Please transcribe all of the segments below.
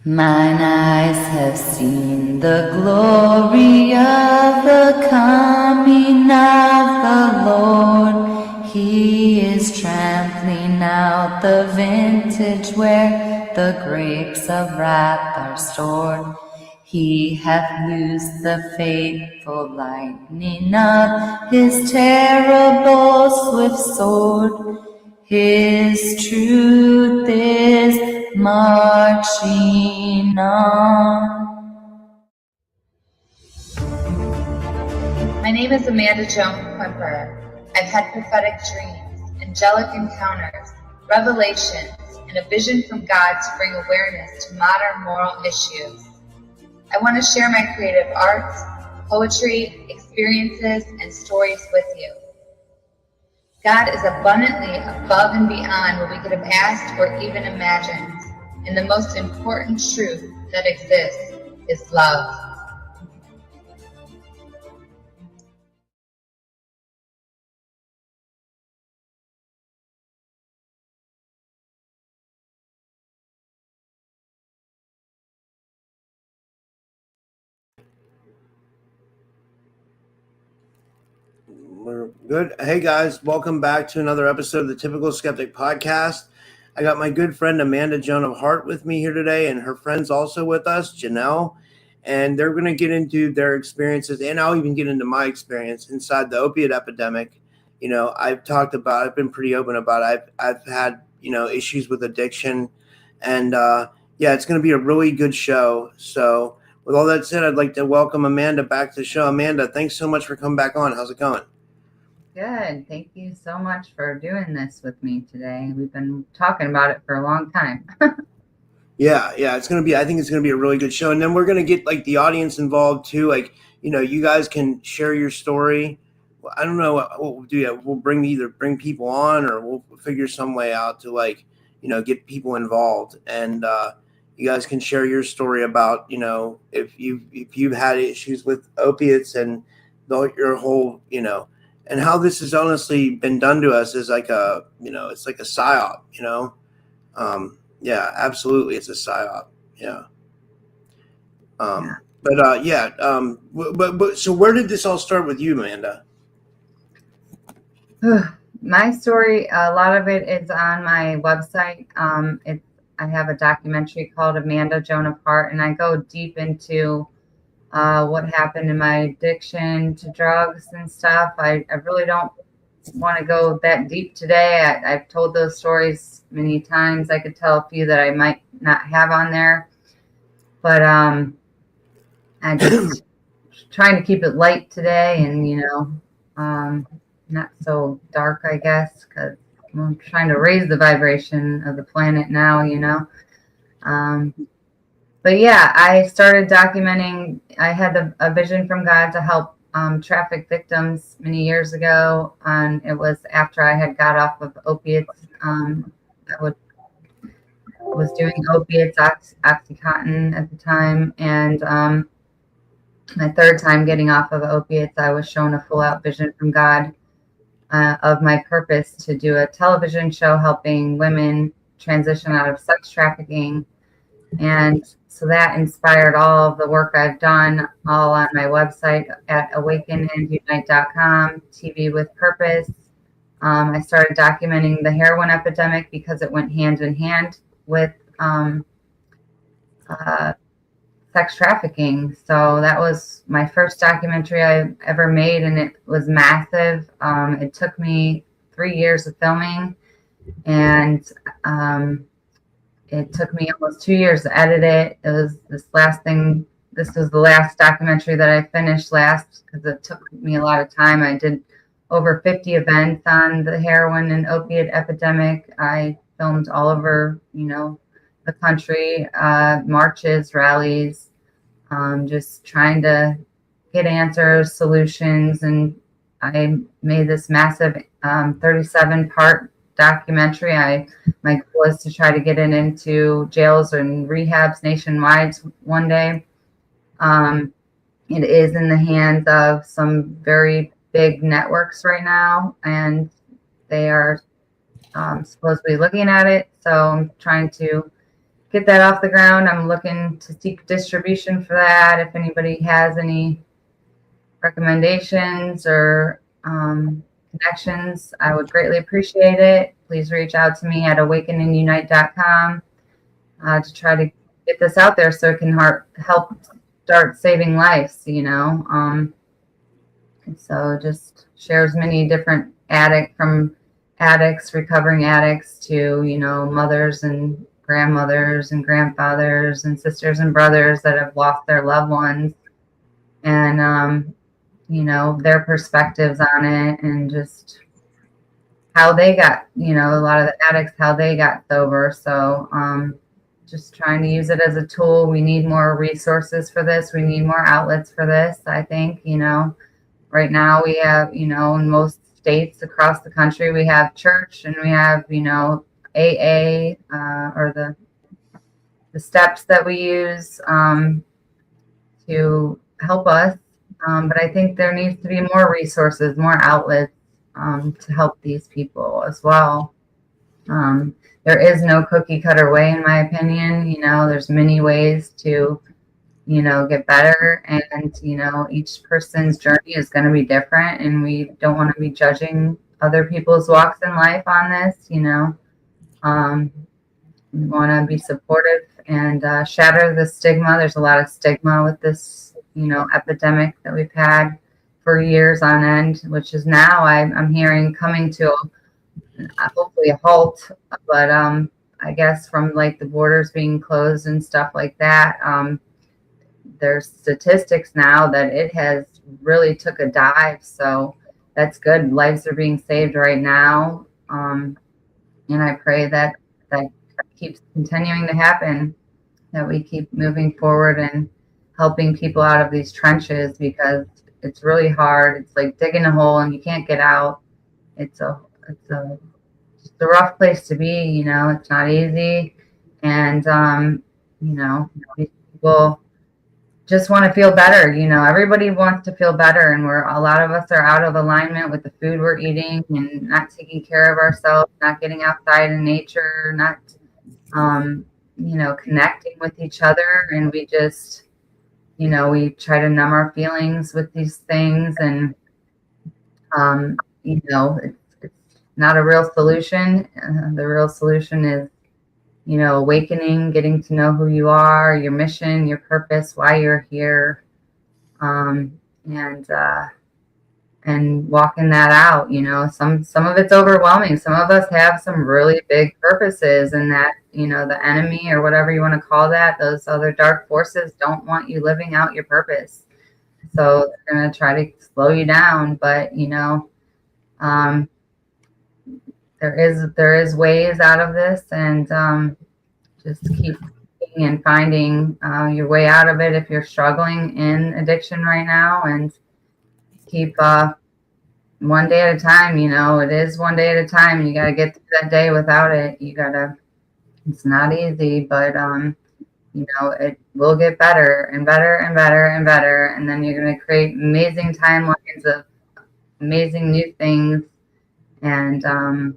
Mine eyes have seen the glory of the coming of the Lord. He is trampling out the vintage where the grapes of wrath are stored. He hath loosed the fateful lightning of his terrible swift sword. His truth is marching on. My name is Amanda Joan Quimper. I've had prophetic dreams, angelic encounters, revelations, and a vision from God to bring awareness to modern moral issues. I want to share my creative arts, poetry, experiences, and stories with you. God is abundantly above and beyond what we could have asked or even imagined. And the most important truth that exists is love. We're good. Hey guys, welcome back to another episode of the Typical Skeptic podcast. I got my good friend Amanda Joan of Heart with me here today, and her friend's also with us, Janelle, and they're going to get into their experiences, and I'll even get into my experience inside the opiate epidemic. You know, I've been pretty open about it. I've had, issues with addiction, and it's going to be a really good show. So with all that said, I'd like to welcome Amanda back to the show. Amanda, thanks so much for coming back on. How's it going? Good. Thank you so much for doing this with me today. We've been talking about it for a long time. Yeah, I think it's gonna be a really good show. And then we're gonna get like the audience involved too. Like, you guys can share your story. I don't know what we'll do yet. We'll bring people on, or we'll figure some way out to get people involved. And you guys can share your story about, if you've had issues with opiates and your whole, and how this has honestly been done to us is like it's like a psyop, Yeah, absolutely. It's a psyop. Yeah. But so where did this all start with you, Amanda? My story, a lot of it is on my website. I have a documentary called Amanda Joan of Heart, and I go deep into what happened in my addiction to drugs and stuff. I really don't want to go that deep today. I've told those stories many times. I could tell a few that I might not have on there, but I just trying to keep it light today, and not so dark, I guess, because I'm trying to raise the vibration of the planet now. But yeah, I started documenting. I had a vision from God to help traffic victims many years ago, and it was after I had got off of opiates. I was doing opiates, Oxycontin at the time, and my third time getting off of opiates, I was shown a full-out vision from God of my purpose to do a television show helping women transition out of sex trafficking. And so that inspired all of the work I've done, all on my website at awakenandunite.com, TV with Purpose. I started documenting the heroin epidemic because it went hand in hand with sex trafficking. So that was my first documentary I ever made, and it was massive. It took me 3 years of filming, and it took me almost 2 years to edit it. It was this was the last documentary that I finished last because it took me a lot of time. I did over 50 events on the heroin and opiate epidemic. I filmed all over, the country, marches, rallies, just trying to get answers, solutions. And I made this massive 37-part documentary. My goal is to try to get it into jails and rehabs nationwide one day. It is in the hands of some very big networks right now, and they are supposedly looking at it. So I'm trying to get that off the ground. I'm looking to seek distribution for that. If anybody has any recommendations or connections, I would greatly appreciate it. Please reach out to me at awakeningunite.com to try to get this out there so it can help start saving lives, so just shares many different from addicts, recovering addicts to, mothers and grandmothers and grandfathers and sisters and brothers that have lost their loved ones, and, their perspectives on it, and just how they got, a lot of the addicts, how they got sober. So just trying to use it as a tool. We need more resources for this. We need more outlets for this, I think. Right now we have, in most states across the country, we have church and we have, AA, or the steps that we use to help us. But I think there needs to be more resources, more outlets to help these people as well. There is no cookie cutter way, in my opinion. There's many ways to, get better, and, each person's journey is going to be different, and we don't want to be judging other people's walks in life on this. We want to be supportive and shatter the stigma. There's a lot of stigma with this, epidemic that we've had for years on end, which is now I'm hearing coming to hopefully a halt. But I guess from like the borders being closed and stuff like that, there's statistics now that it has really took a dive. So that's good. Lives are being saved right now. And I pray that keeps continuing to happen, that we keep moving forward and helping people out of these trenches, because it's really hard. It's like digging a hole and you can't get out. It's a rough place to be, it's not easy. And, these people just want to feel better. Everybody wants to feel better. And a lot of us are out of alignment with the food we're eating and not taking care of ourselves, not getting outside in nature, not, connecting with each other. And we just, we try to numb our feelings with these things. And, it's not a real solution. The real solution is, awakening, getting to know who you are, your mission, your purpose, why you're here, and walking that out. Some of it's overwhelming. Some of us have some really big purposes, and that, the enemy, or whatever you want to call that, those other dark forces don't want you living out your purpose. So they're going to try to slow you down. But, there is ways out of this, and just keep looking and finding your way out of it if you're struggling in addiction right now, and keep one day at a time. It is one day at a time. You got to get through that day without it. It's not easy, but it will get better and better and better and better, and then you're going to create amazing timelines of amazing new things. And good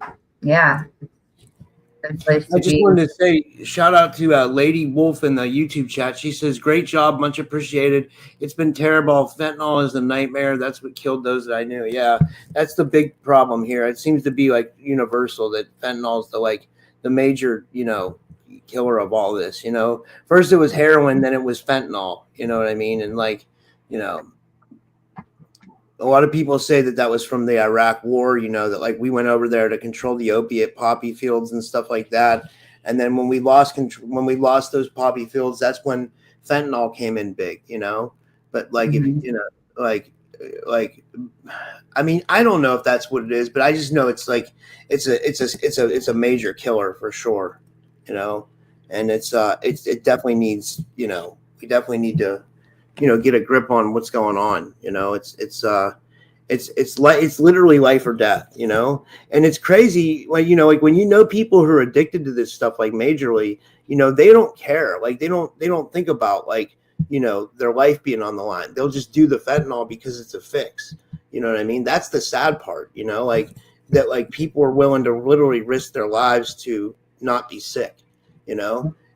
place to I just be. wanted to say shout out to Lady Wolf in the YouTube chat. She says, great job, much appreciated. It's been terrible. Fentanyl is a nightmare. That's what killed those that I knew. Yeah, that's the big problem here. It seems to be like universal that fentanyl is the major, killer of all this. First it was heroin, then it was fentanyl. You know what I mean? And a lot of people say that was from the Iraq war, that we went over there to control the opiate poppy fields and stuff like that. And then when we lost those poppy fields, that's when fentanyl came in big, But I mean, I don't know if that's what it is, but I just know it's a major killer for sure, and it definitely needs, we definitely need to, get a grip on what's going on. It's literally life or death, and it's crazy. When people who are addicted to this stuff, majorly, they don't care. They don't think about their life being on the line. They'll just do the fentanyl because it's a fix. You know what I mean? That's the sad part, that people are willing to literally risk their lives to not be sick,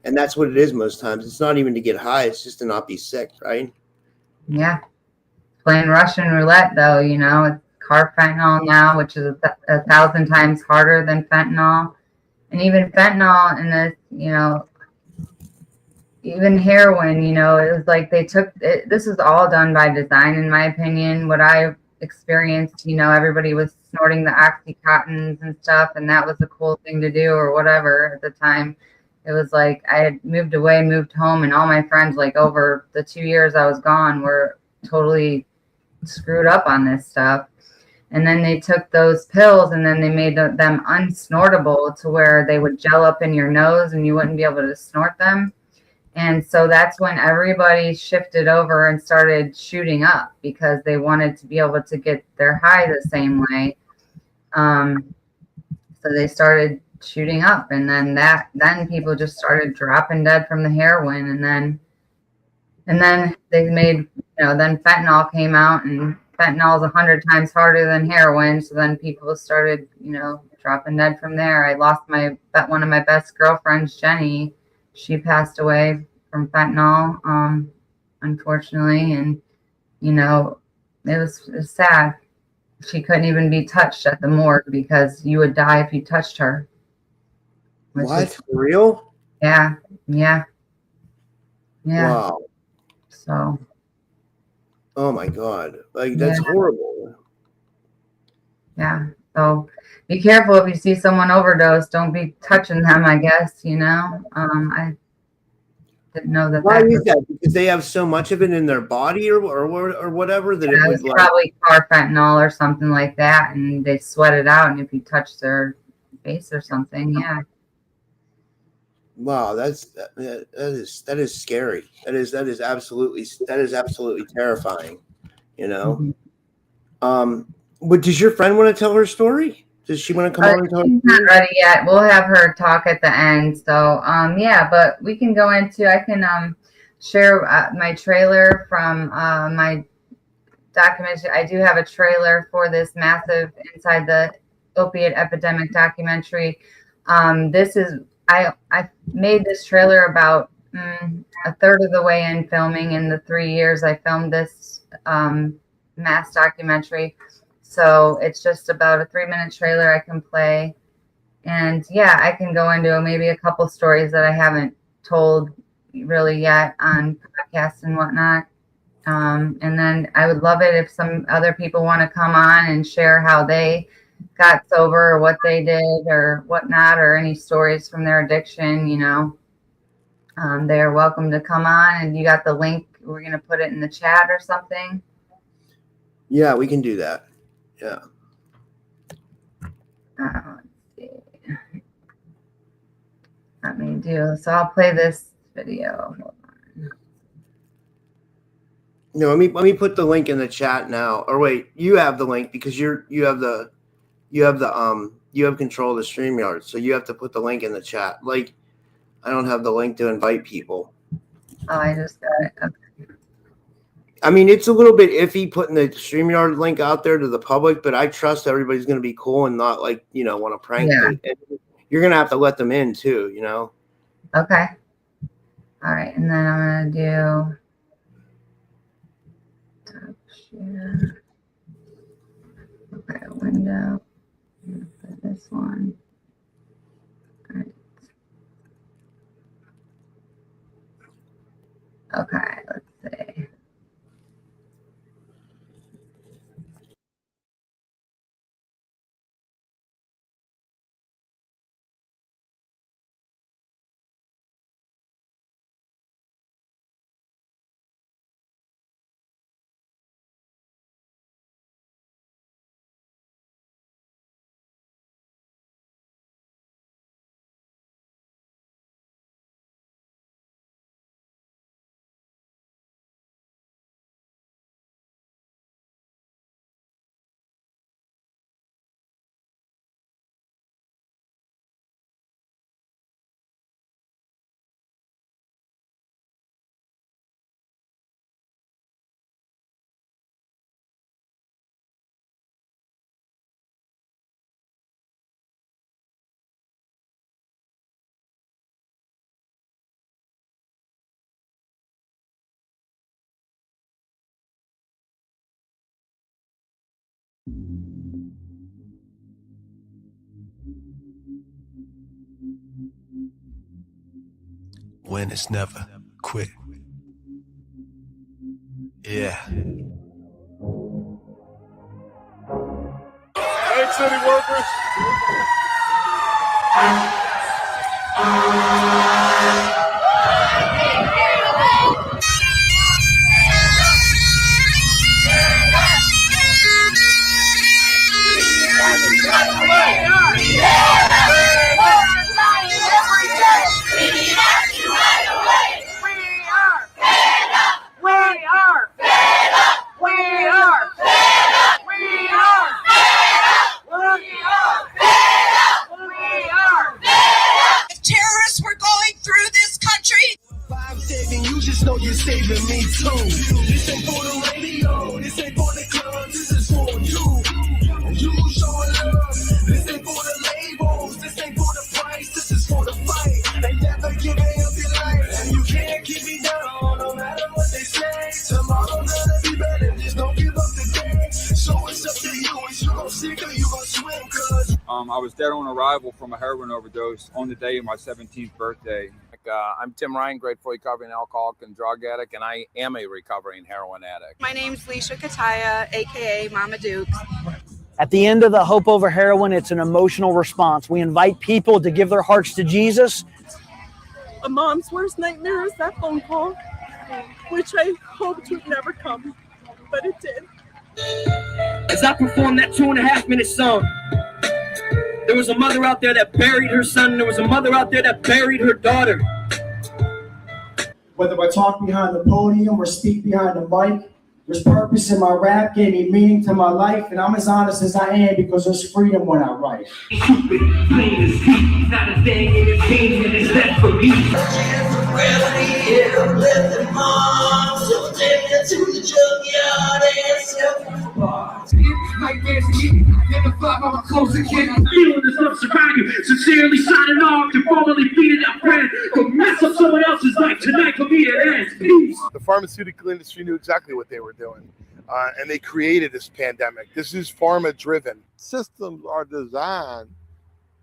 And that's what it is most times. It's not even to get high. It's just to not be sick, right? Yeah. Playing Russian roulette, though, you know, it's carfentanil now, which is a thousand times harder than fentanyl. And even fentanyl in this, you know, even heroin, you know, it was like they took it, this is all done by design, in my opinion. What I experienced, you know, everybody was snorting the Oxycontins and stuff, and that was a cool thing to do or whatever at the time. It was like I had moved away, moved home, and all my friends, like over the 2 years I was gone, were totally screwed up on this stuff. And then they took those pills and then they made them unsnortable to where they would gel up in your nose and you wouldn't be able to snort them. And so that's when everybody shifted over and started shooting up because they wanted to be able to get their high the same way. So they started shooting up, and then people just started dropping dead from the heroin, and then they made, you know, then fentanyl came out, and fentanyl is 100 times harder than heroin. So then people started, you know, dropping dead from there. I lost one of my best girlfriends, Jenny. She passed away from fentanyl, unfortunately. And, you know, it was sad. She couldn't even be touched at the morgue because you would die if you touched her. What? For real? Yeah. Yeah. Yeah. Wow. So. Oh my God. Like, that's horrible. Yeah. So be careful if you see someone overdose. Don't be touching them, I guess, you know. I didn't know that. Why is that? Because they have so much of it in their body or whatever that it would like probably carfentanil or something like that, and they sweat it out, and if you touch their face or something, yeah. Wow, that is scary. That is absolutely terrifying, you know. But does your friend want to tell her story? Does she want to come on and tell her? She's not ready yet. We'll have her talk at the end. So yeah, but we can go into, I can share my trailer from my documentary. I do have a trailer for this massive Inside the Opiate Epidemic documentary. This is I made this trailer about a third of the way in filming. In the 3 years I filmed this mass documentary. So it's just about a 3-minute trailer I can play. And yeah, I can go into maybe a couple stories that I haven't told really yet on podcasts and whatnot. And then I would love it if some other people want to come on and share how they got sober or what they did or whatnot, or any stories from their addiction, you know. They are welcome to come on, and you got the link. We're going to put it in the chat or something. Yeah, we can do that. Yeah. Let's see. Let me do. So I'll play this video. Hold on. No, let me put the link in the chat now. Or wait, you have the link because you have control of the StreamYard, so you have to put the link in the chat. Like, I don't have the link to invite people. Oh, I just got it. Okay. I mean, it's a little bit iffy putting the StreamYard link out there to the public, but I trust everybody's going to be cool and not like, you know, want to prank. Yeah. You're going to have to let them in too, you know? Okay. All right. And then I'm going to do share. Okay, window. Put this one. All right. Okay, let's see. Win is never quit. Yeah. Hey, city workers. Terrorists were going through this country. I'm saving you, just know you're saving me too. This ain't for the radio, this ain't for the club, this is for you. You showing love, this ain't for the labels, this ain't for the price, this is for the fight. They never giving up your life, and you can't keep me down, no matter what they say. Tomorrow gonna be better, just don't give up today. So it's up to you, is you gon' sink or you gon' swim, cause I was dead on arrival from a heroin overdose on the day of my 17th birthday. I'm Tim Ryan, grateful recovering alcoholic and drug addict, and I am a recovering heroin addict. My name's Leisha Kataya, aka Mama Duke. At the end of the Hope Over Heroin, it's an emotional response. We invite people to give their hearts to Jesus. A mom's worst nightmare is that phone call, which I hoped would never come, but it did. As I performed that 2.5-minute song, there was a mother out there that buried her son, and there was a mother out there that buried her daughter. Whether I talk behind the podium or speak behind the mic, there's purpose in my rap, gave me meaning to my life, and I'm as honest as I am because there's freedom when I write. Stupid, plain as heat, not a thing in his team, and it's left for me. I'm a closer kid. Feeling this love surround you. Sincerely signing off to formally feed it up brand. Go mess up someone else's life. Tonight could be an end. Peace. The pharmaceutical industry knew exactly what they were doing. And they created this pandemic. This is pharma-driven. Systems are designed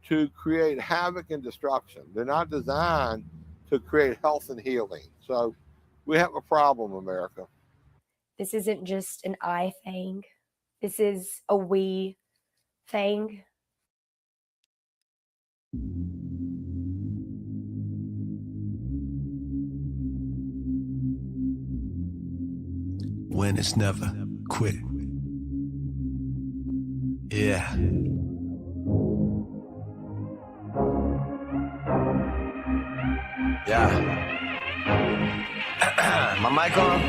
to create havoc and destruction. They're not designed to create health and healing. So we have a problem, America. This isn't just an I thing. This is a we thing. Win is never quit. Yeah. Yeah. My mic on?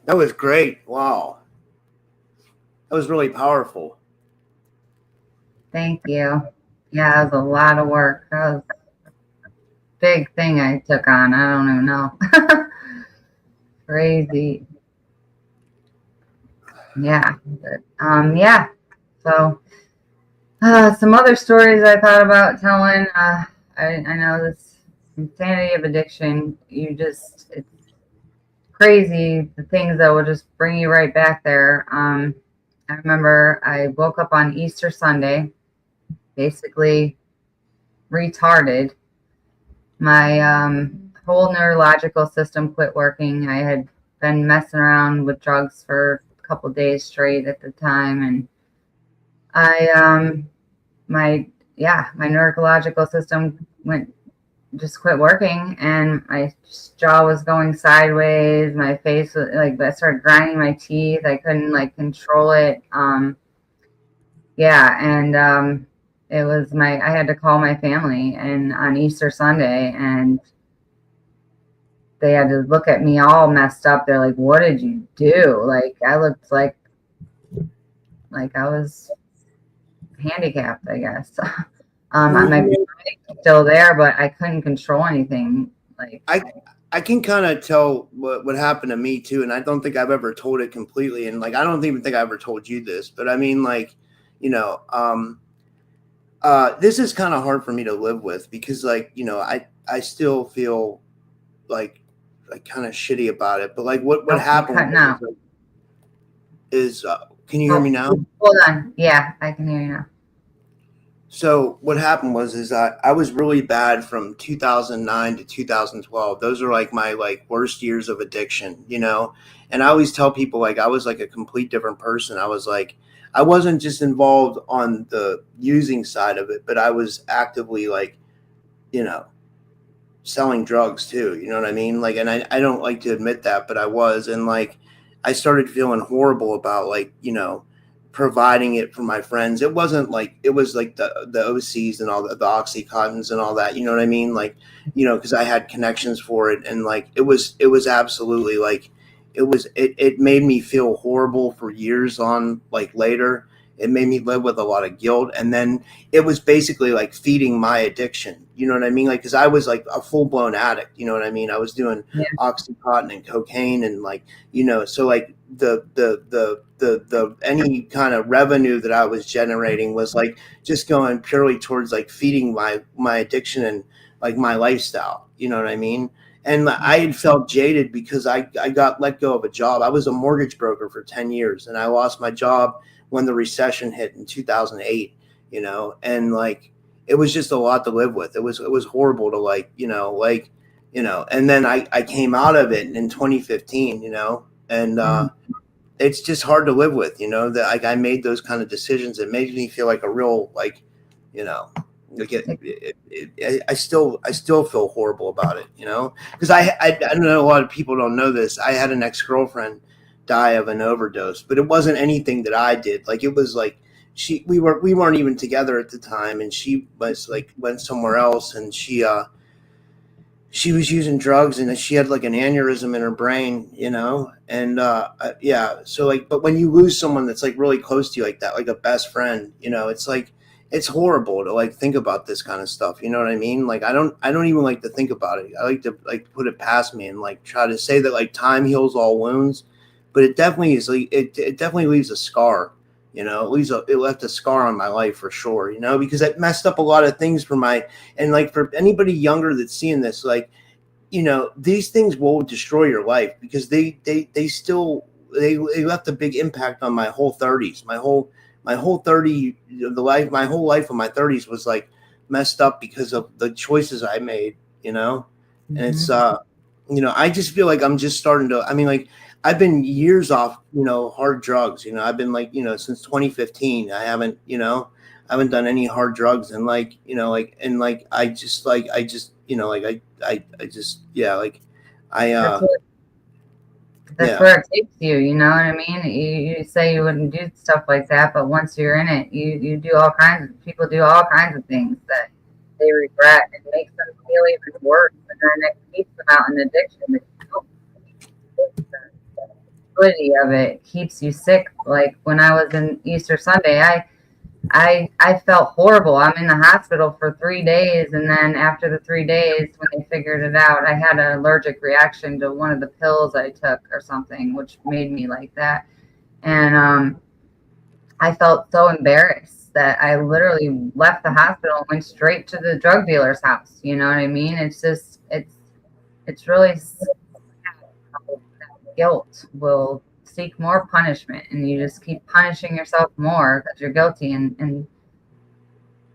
That was great. Wow. That was really powerful. Thank you. Yeah, it was a lot of work. That was a big thing I took on. I don't even know. Crazy. Yeah. But, yeah. So some other stories I thought about telling. I know this insanity of addiction, it's crazy, the things that will just bring you right back there. I remember I woke up on Easter Sunday, basically retarded. My whole neurological system quit working. I had been messing around with drugs for a couple of days straight at the time, and my neurological system just quit working, and my jaw was going sideways. My face was I started grinding my teeth. I couldn't control it. It was I had to call my family and on Easter Sunday, and they had to look at me all messed up. They're like, "What did you do?" I looked like I was handicapped, I guess. My still there, but I couldn't control anything. I can kind of tell what happened to me too, and I don't think I've ever told it completely, and I don't even think I ever told you this, but I mean, This is kind of hard for me to live with because, like, you know, I still feel like kind of shitty about it. But like, what happened is can you hear me now? Hold on. Yeah, I can hear you now. So what happened was I was really bad from 2009 to 2012. Those are like my like worst years of addiction, you know. And I always tell people like I was like a complete different person. I was like I wasn't just involved on the using side of it, but I was actively like, you know, selling drugs too. You know what I mean? Like, and I don't like to admit that, but I was. And like, I started feeling horrible about like, you know, providing it for my friends. It wasn't like, it was like the OCs and all the Oxycontins and all that, you know what I mean? Like, you know, cause I had connections for it. And like, it was absolutely like, it made me feel horrible for years on like later. It made me live with a lot of guilt. And then it was basically like feeding my addiction. You know what I mean? Like, cause I was like a full blown addict. You know what I mean? I was doing Oxycontin and cocaine and like, you know, so like the any kind of revenue that I was generating was like just going purely towards like feeding my addiction and like my lifestyle. You know what I mean? And I had felt jaded because I got let go of a job. I was a mortgage broker for 10 years and I lost my job when the recession hit in 2008, you know, and like, it was just a lot to live with. It was horrible to like, you know, and then I came out of it in 2015, you know, and it's just hard to live with, you know, that like I made those kind of decisions. It made me feel like a real, like, you know, like I still feel horrible about it, you know, because I know a lot of people don't know this. I had an ex-girlfriend die of an overdose, but it wasn't anything that I did. Like it was like we weren't even together at the time, and she was like went somewhere else, and she was using drugs, and she had like an aneurysm in her brain, you know, and yeah. So like, but when you lose someone that's like really close to you like that, like a best friend, you know, it's like it's horrible to like think about this kind of stuff. You know what I mean? Like I don't even like to think about it. I like to like put it past me and like try to say that like time heals all wounds. But it definitely is. It definitely leaves a scar. You know, it left a scar on my life for sure. You know, because it messed up a lot of things for and like for anybody younger that's seeing this, like, you know, these things will destroy your life because they left a big impact on my whole 30s. My whole 30 my whole life of my 30s was like messed up because of the choices I made. You know, and it's you know, I just feel like I'm just starting to. I mean, like. I've been years off, you know, hard drugs. You know, I've been like, you know, since 2015, I haven't done any hard drugs. And like, you know, like, and like, I just, you know, like, I just, yeah, like, that's where it takes you, you know what I mean? You say you wouldn't do stuff like that, but once you're in it, you do people do all kinds of things that they regret. It makes them feel even worse. And then it keeps them out in addiction. Of it keeps you sick. Like when I was in Easter Sunday, I felt horrible. I'm in the hospital for 3 days, and then after the 3 days, when they figured it out, I had an allergic reaction to one of the pills I took or something, which made me like that. And I felt so embarrassed that I literally left the hospital and went straight to the drug dealer's house. You know what I mean? It's just it's really sad. Guilt will seek more punishment, and you just keep punishing yourself more because you're guilty. And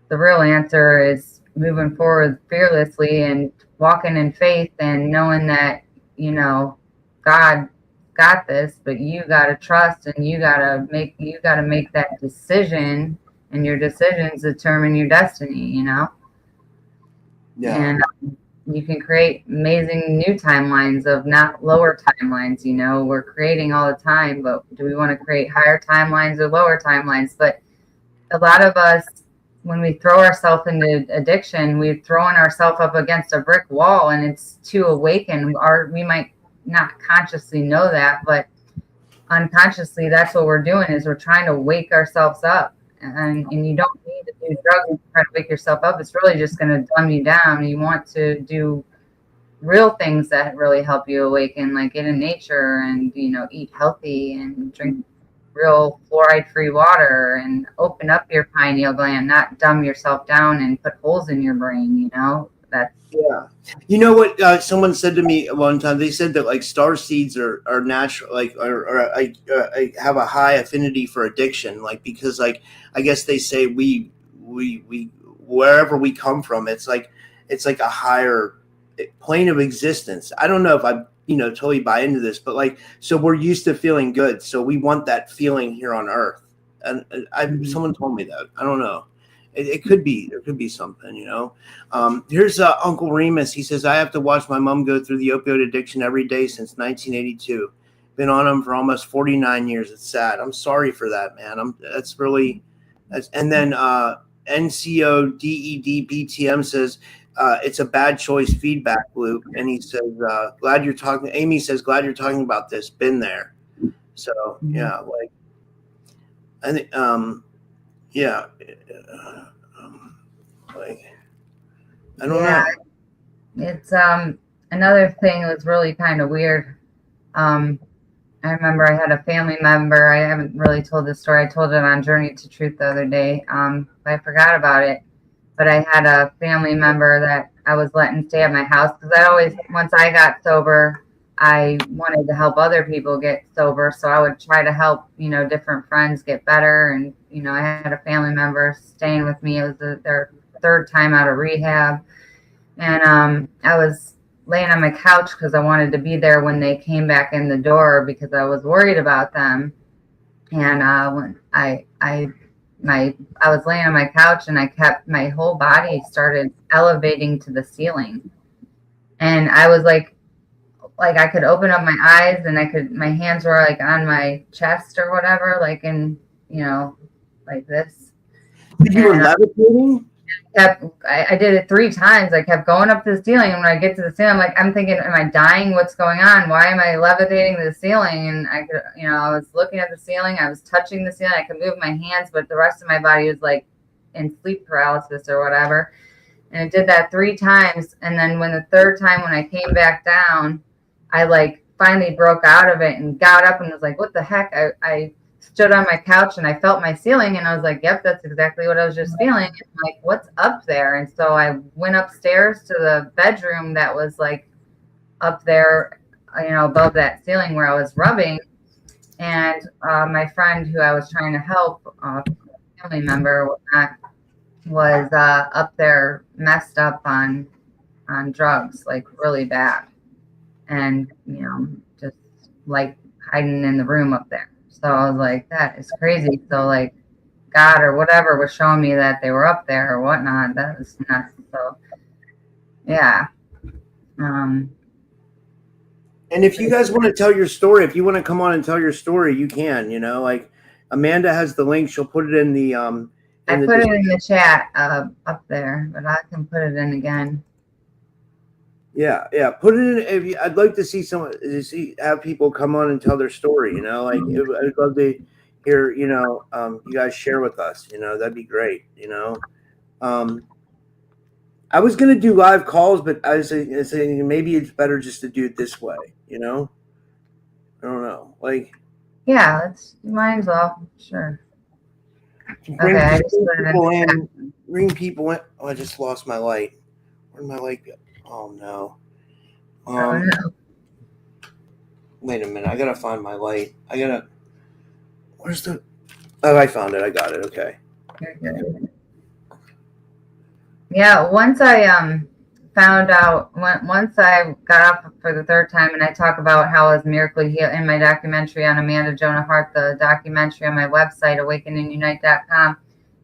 the real answer is moving forward fearlessly and walking in faith and knowing that, you know, God got this, but you got to trust, and you got to make that decision, and your decisions determine your destiny, you know? Yeah. And you can create amazing new timelines of not lower timelines. You know, we're creating all the time, but do we want to create higher timelines or lower timelines? But a lot of us, when we throw ourselves into addiction, we're throwing ourselves up against a brick wall, and it's to awaken. We might not consciously know that, but unconsciously, that's what we're doing, is we're trying to wake ourselves up. And you don't need to do drugs to try to wake yourself up. It's really just going to dumb you down. You want to do real things that really help you awaken, like get in nature and, you know, eat healthy and drink real fluoride-free water and open up your pineal gland, not dumb yourself down and put holes in your brain, you know? That's Yeah. You know what someone said to me one time? They said that like star seeds are natural, like or have a high affinity for addiction, like because like I guess they say we wherever we come from, it's like a higher plane of existence. I don't know if I totally buy into this, but like so we're used to feeling good, so we want that feeling here on Earth. And someone told me that. I don't know. It could be, there could be something, Here's Uncle Remus. He says, I have to watch my mom go through the opioid addiction every day since 1982. Been on them for almost 49 years. It's sad. I'm sorry for that, man. And then NCODEDBTM says, it's a bad choice feedback loop. And he says, Amy says, glad you're talking about this. Been there. So, yeah, like, I think, yeah. Like, I don't know. It's another thing that was really kind of weird. I remember I had a family member. I haven't really told this story. I told it on Journey to Truth the other day. But I forgot about it. But I had a family member that I was letting stay at my house because once I got sober, I wanted to help other people get sober. So I would try to help, different friends get better. And, I had a family member staying with me. It was their third time out of rehab. And I was laying on my couch because I wanted to be there when they came back in the door because I was worried about them. And when I was laying on my couch and my whole body started elevating to the ceiling. And I was like I could open up my eyes and my hands were like on my chest or whatever, like in, like this. You were levitating? I did it 3 times. I kept going up to the ceiling. And when I get to the ceiling, I'm thinking, am I dying? What's going on? Why am I levitating to the ceiling? And I could, I was looking at the ceiling. I was touching the ceiling. I could move my hands, but the rest of my body was like in sleep paralysis or whatever. And it did that 3 times. And then when the third time, when I came back down, I like finally broke out of it and got up and was like, what the heck? I stood on my couch and I felt my ceiling and I was like, yep, that's exactly what I was just feeling. And I'm like, what's up there? And so I went upstairs to the bedroom that was like up there, above that ceiling where I was rubbing. And my friend who I was trying to help, family member, was up there messed up on drugs, like really bad. And, just like hiding in the room up there. So I was like, that is crazy. So like God or whatever was showing me that they were up there or whatnot. That was nuts. So yeah. And if you guys want to tell your story, if you want to come on and tell your story, you can, like Amanda has the link. She'll put it in the, I put it in the chat up there, but I can put it in again. Yeah. Put it in. I'd like to see have people come on and tell their story. Like I'd love to hear. You guys share with us. That'd be great. I was gonna do live calls, but I was saying maybe it's better just to do it this way. I don't know. Like. Yeah, might as well. Sure. Bring people in. Oh, I just lost my light. Where'd my light go? Oh no. No. Wait a minute. I gotta find my light. Where's the? Oh, I found it. I got it. Okay. Yeah. Once I found out, once I got up for the third time, and I talk about how I was miraculously healed in my documentary on Amanda Joan of Hart, the documentary on my website, awakeningunite.com.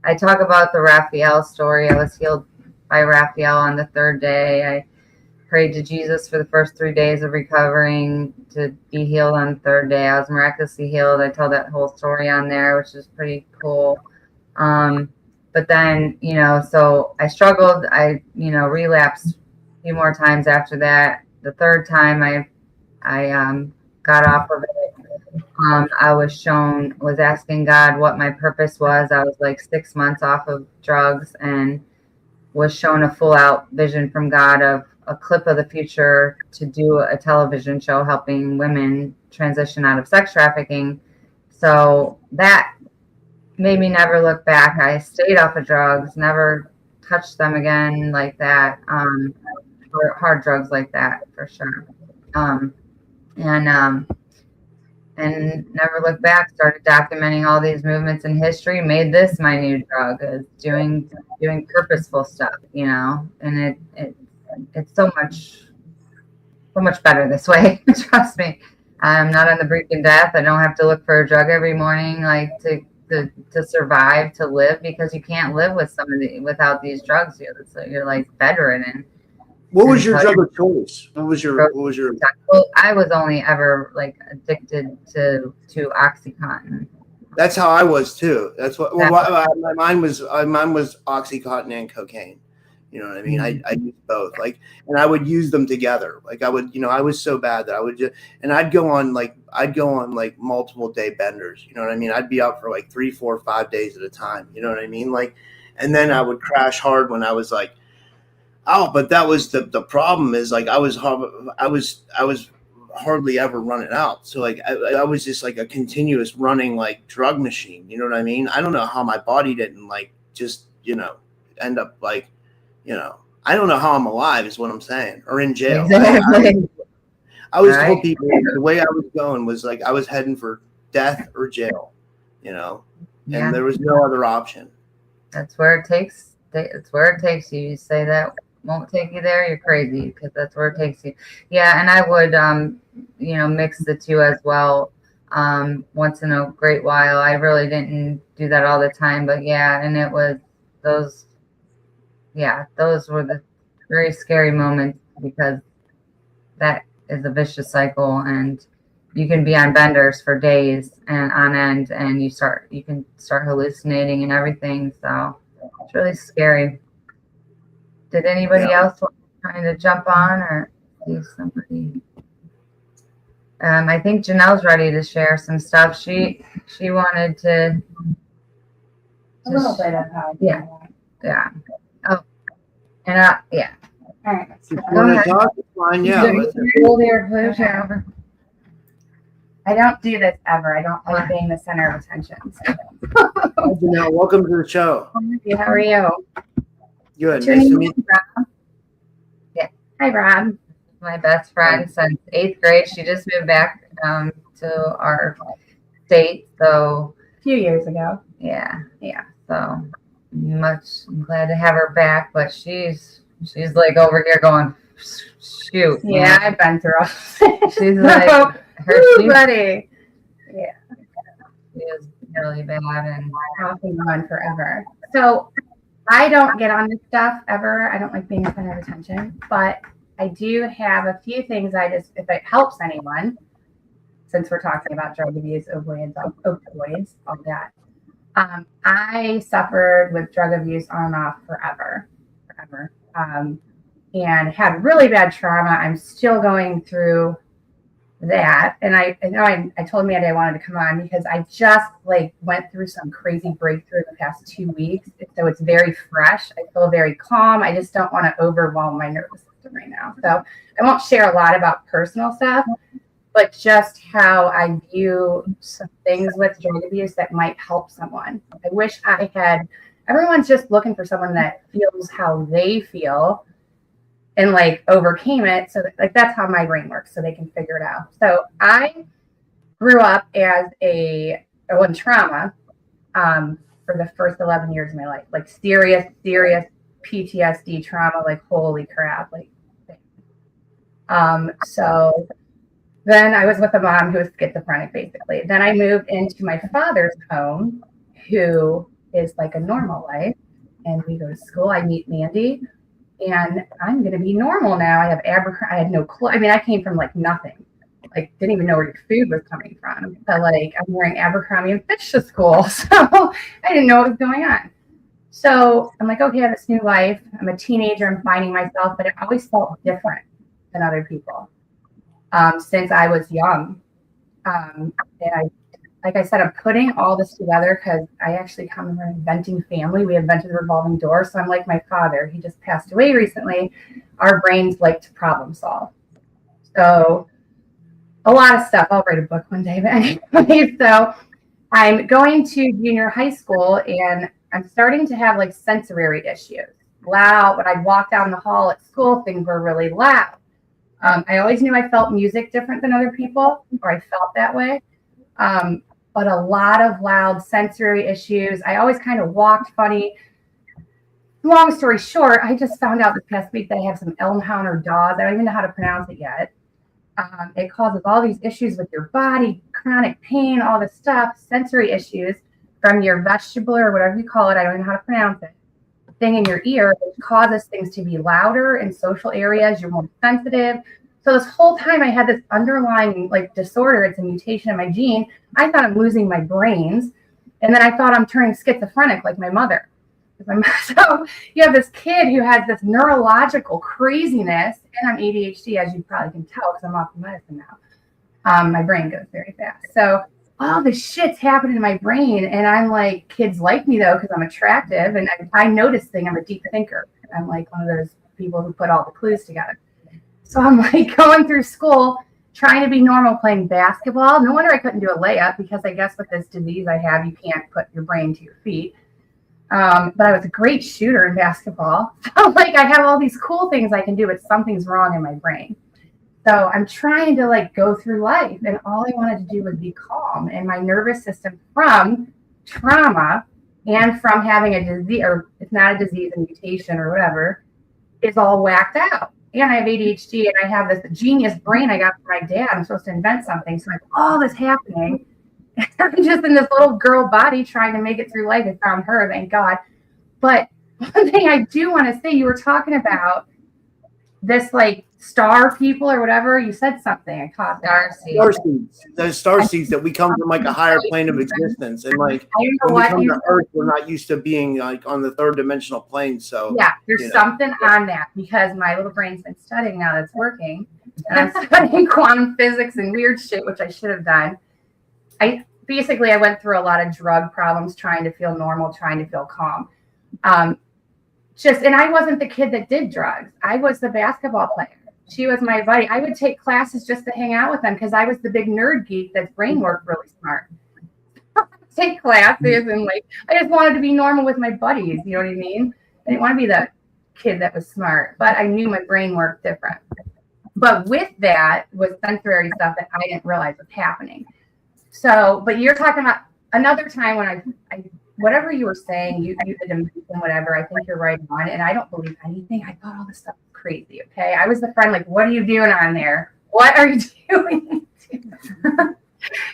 I talk about the Raphael story. I was healed by Raphael on the third day. I prayed to Jesus for the first 3 days of recovering to be healed on the third day. I was miraculously healed. I tell that whole story on there, which is pretty cool. But then, so I struggled. I, relapsed a few more times after that. The third time I got off of it. I was asking God what my purpose was. I was like 6 months off of drugs and was shown a full out vision from God of a clip of the future to do a television show helping women transition out of sex trafficking. So that made me never look back. I stayed off of drugs, never touched them again like that. For hard drugs like that, for sure. And never looked back. Started documenting all these movements in history. Made this my new drug, is doing purposeful stuff, you know. And it's so much better this way. Trust me. I'm not on the brink of death. I don't have to look for a drug every morning, like to survive, to live, because you can't live without these drugs. You're like bedridden. What was your drug of choice? What was your? Well, I was only ever like addicted to OxyContin. That's how I was too. That's what mine was. Mine was OxyContin and cocaine. You know what I mean? I used both. Like, and I would use them together. Like I would, I was so bad that I would just, and I'd go on like multiple day benders. You know what I mean? I'd be out for like 3, 4, 5 days at a time. You know what I mean? Like, and then I would crash hard when I was like, oh, but that was the problem is like I was hardly ever running out. So like I was just like a continuous running like drug machine. You know what I mean? I don't know how my body didn't like just end up like I don't know how I'm alive is what I'm saying, or in jail. Exactly. I always told people the way I was going was like I was heading for death or jail, and there was no other option. That's where it takes. It's where it takes you. You say that won't take you there, you're crazy, because that's where it takes you. Yeah, and I would, mix the two as well. Once in a great while. I really didn't do that all the time, but yeah, and it was those were the very scary moments, because that is a vicious cycle, and you can be on benders for days and on end, and you can start hallucinating and everything. So it's really scary. Did anybody else want to jump on, or see somebody? I think Janelle's ready to share some stuff. She wanted to. A little bit of how. Yeah. Oh, and yeah. All right. Go ahead. Fine, yeah. I don't do this ever. I don't like being the center of attention. So. Janelle, welcome to the show. How are you? Good. Nice to meet you. Rob. Yeah. Hi, Rob. My best friend since 8th grade. She just moved back to our state, so a few years ago. Yeah. So I'm glad to have her back, but she's like over here going, shoot. Yeah, I've been through all. She's like buddy. Yeah. She is really bad and talking on forever. So I don't get on this stuff ever. I don't like being the center of attention, but I do have a few things if it helps anyone, since we're talking about drug abuse, opioids, all that. I suffered with drug abuse on and off forever. And had really bad trauma. I'm still going through that. And I know I told Mandy I wanted to come on because I just went through some crazy breakthrough in the past 2 weeks. So it's very fresh. I feel very calm. I just don't want to overwhelm my nervous system right now. So I won't share a lot about personal stuff, but just how I view some things with drug abuse that might help someone. I wish I had, everyone's just looking for someone that feels how they feel and overcame it. So that's how my brain works, so they can figure it out. So I grew up as in trauma for the first 11 years of my life, serious PTSD trauma, holy crap. So then I was with a mom who was schizophrenic, basically. Then I moved into my father's home, who is a normal life. And we go to school. I meet Mandy. And I'm going to be normal now. I have Abercrombie. I had no clue. I mean, I came from nothing. Didn't even know where your food was coming from. But I'm wearing Abercrombie and Fitch to school. So I didn't know what was going on. So I'm okay, I have this new life. I'm a teenager. I'm finding myself. But it always felt different than other people since I was young. And like I said, I'm putting all this together because I actually come from an inventing family. We invented the revolving door. So I'm like my father. He just passed away recently. Our brains like to problem solve. So a lot of stuff. I'll write a book one day. But anyway, so I'm going to junior high school and I'm starting to have like sensory issues. Loud, when I walk down the hall at school, things were really loud. I always knew I felt music different than other people, or I felt that way. But a lot of loud sensory issues. I always kind of walked funny. Long story short, I just found out this past week that I have some Elmhounder Dawes. I don't even know how to pronounce it yet. It causes all these issues with your body, chronic pain, all this stuff, sensory issues from your vestibular or whatever you call it. I don't know how to pronounce it. Thing in your ear, which causes things to be louder in social areas. You're more sensitive. So this whole time I had this underlying like disorder. It's a mutation in my gene. I thought I'm losing my brains. And then I thought I'm turning schizophrenic like my mother. So you have this kid who has this neurological craziness, and I'm ADHD, as you probably can tell, because I'm off the medicine now. My brain goes very fast. So all this shit's happening in my brain, and I'm like, kids like me though, because I'm attractive, and I notice things. I'm a deep thinker. I'm like one of those people who put all the clues together. So I'm like going through school, trying to be normal, playing basketball. No wonder I couldn't do a layup, because I guess with this disease I have, you can't put your brain to your feet. But I was a great shooter in basketball. So like I have all these cool things I can do, but something's wrong in my brain. So I'm trying to like go through life, and all I wanted to do was be calm. And my nervous system, from trauma and from having a disease, or it's not a disease, a mutation or whatever, is all whacked out. And I have ADHD, and I have this genius brain I got from my dad. I'm supposed to invent something. So I have all this happening. I'm just in this little girl body trying to make it through life. I found her, thank God. But one thing I do want to say, you were talking about this like star people or whatever. You said something. I caught that. Star seeds. Those star seeds that we come from like a higher plane of existence. And like when we come to Earth, we're not used to being like on the third dimensional plane. So yeah, there's something on that, because my little brain's been studying now that's working. And I'm studying quantum physics and weird shit, which I should have done. I went through a lot of drug problems trying to feel normal, trying to feel calm. And I wasn't the kid that did drugs. I was the basketball player. She was my buddy. I would take classes just to hang out with them, because I was the big nerd geek that's brain worked really smart. Take classes and like I just wanted to be normal with my buddies. You know what I mean? I didn't want to be the kid that was smart, but I knew my brain worked different. But with that was sensory stuff that I didn't realize was happening. So, but you're talking about another time when I whatever you were saying, you the dimension, whatever, I think you're right on. And I don't believe anything. I thought all this stuff was crazy. Okay. I was the friend, like, what are you doing on there? What are you doing?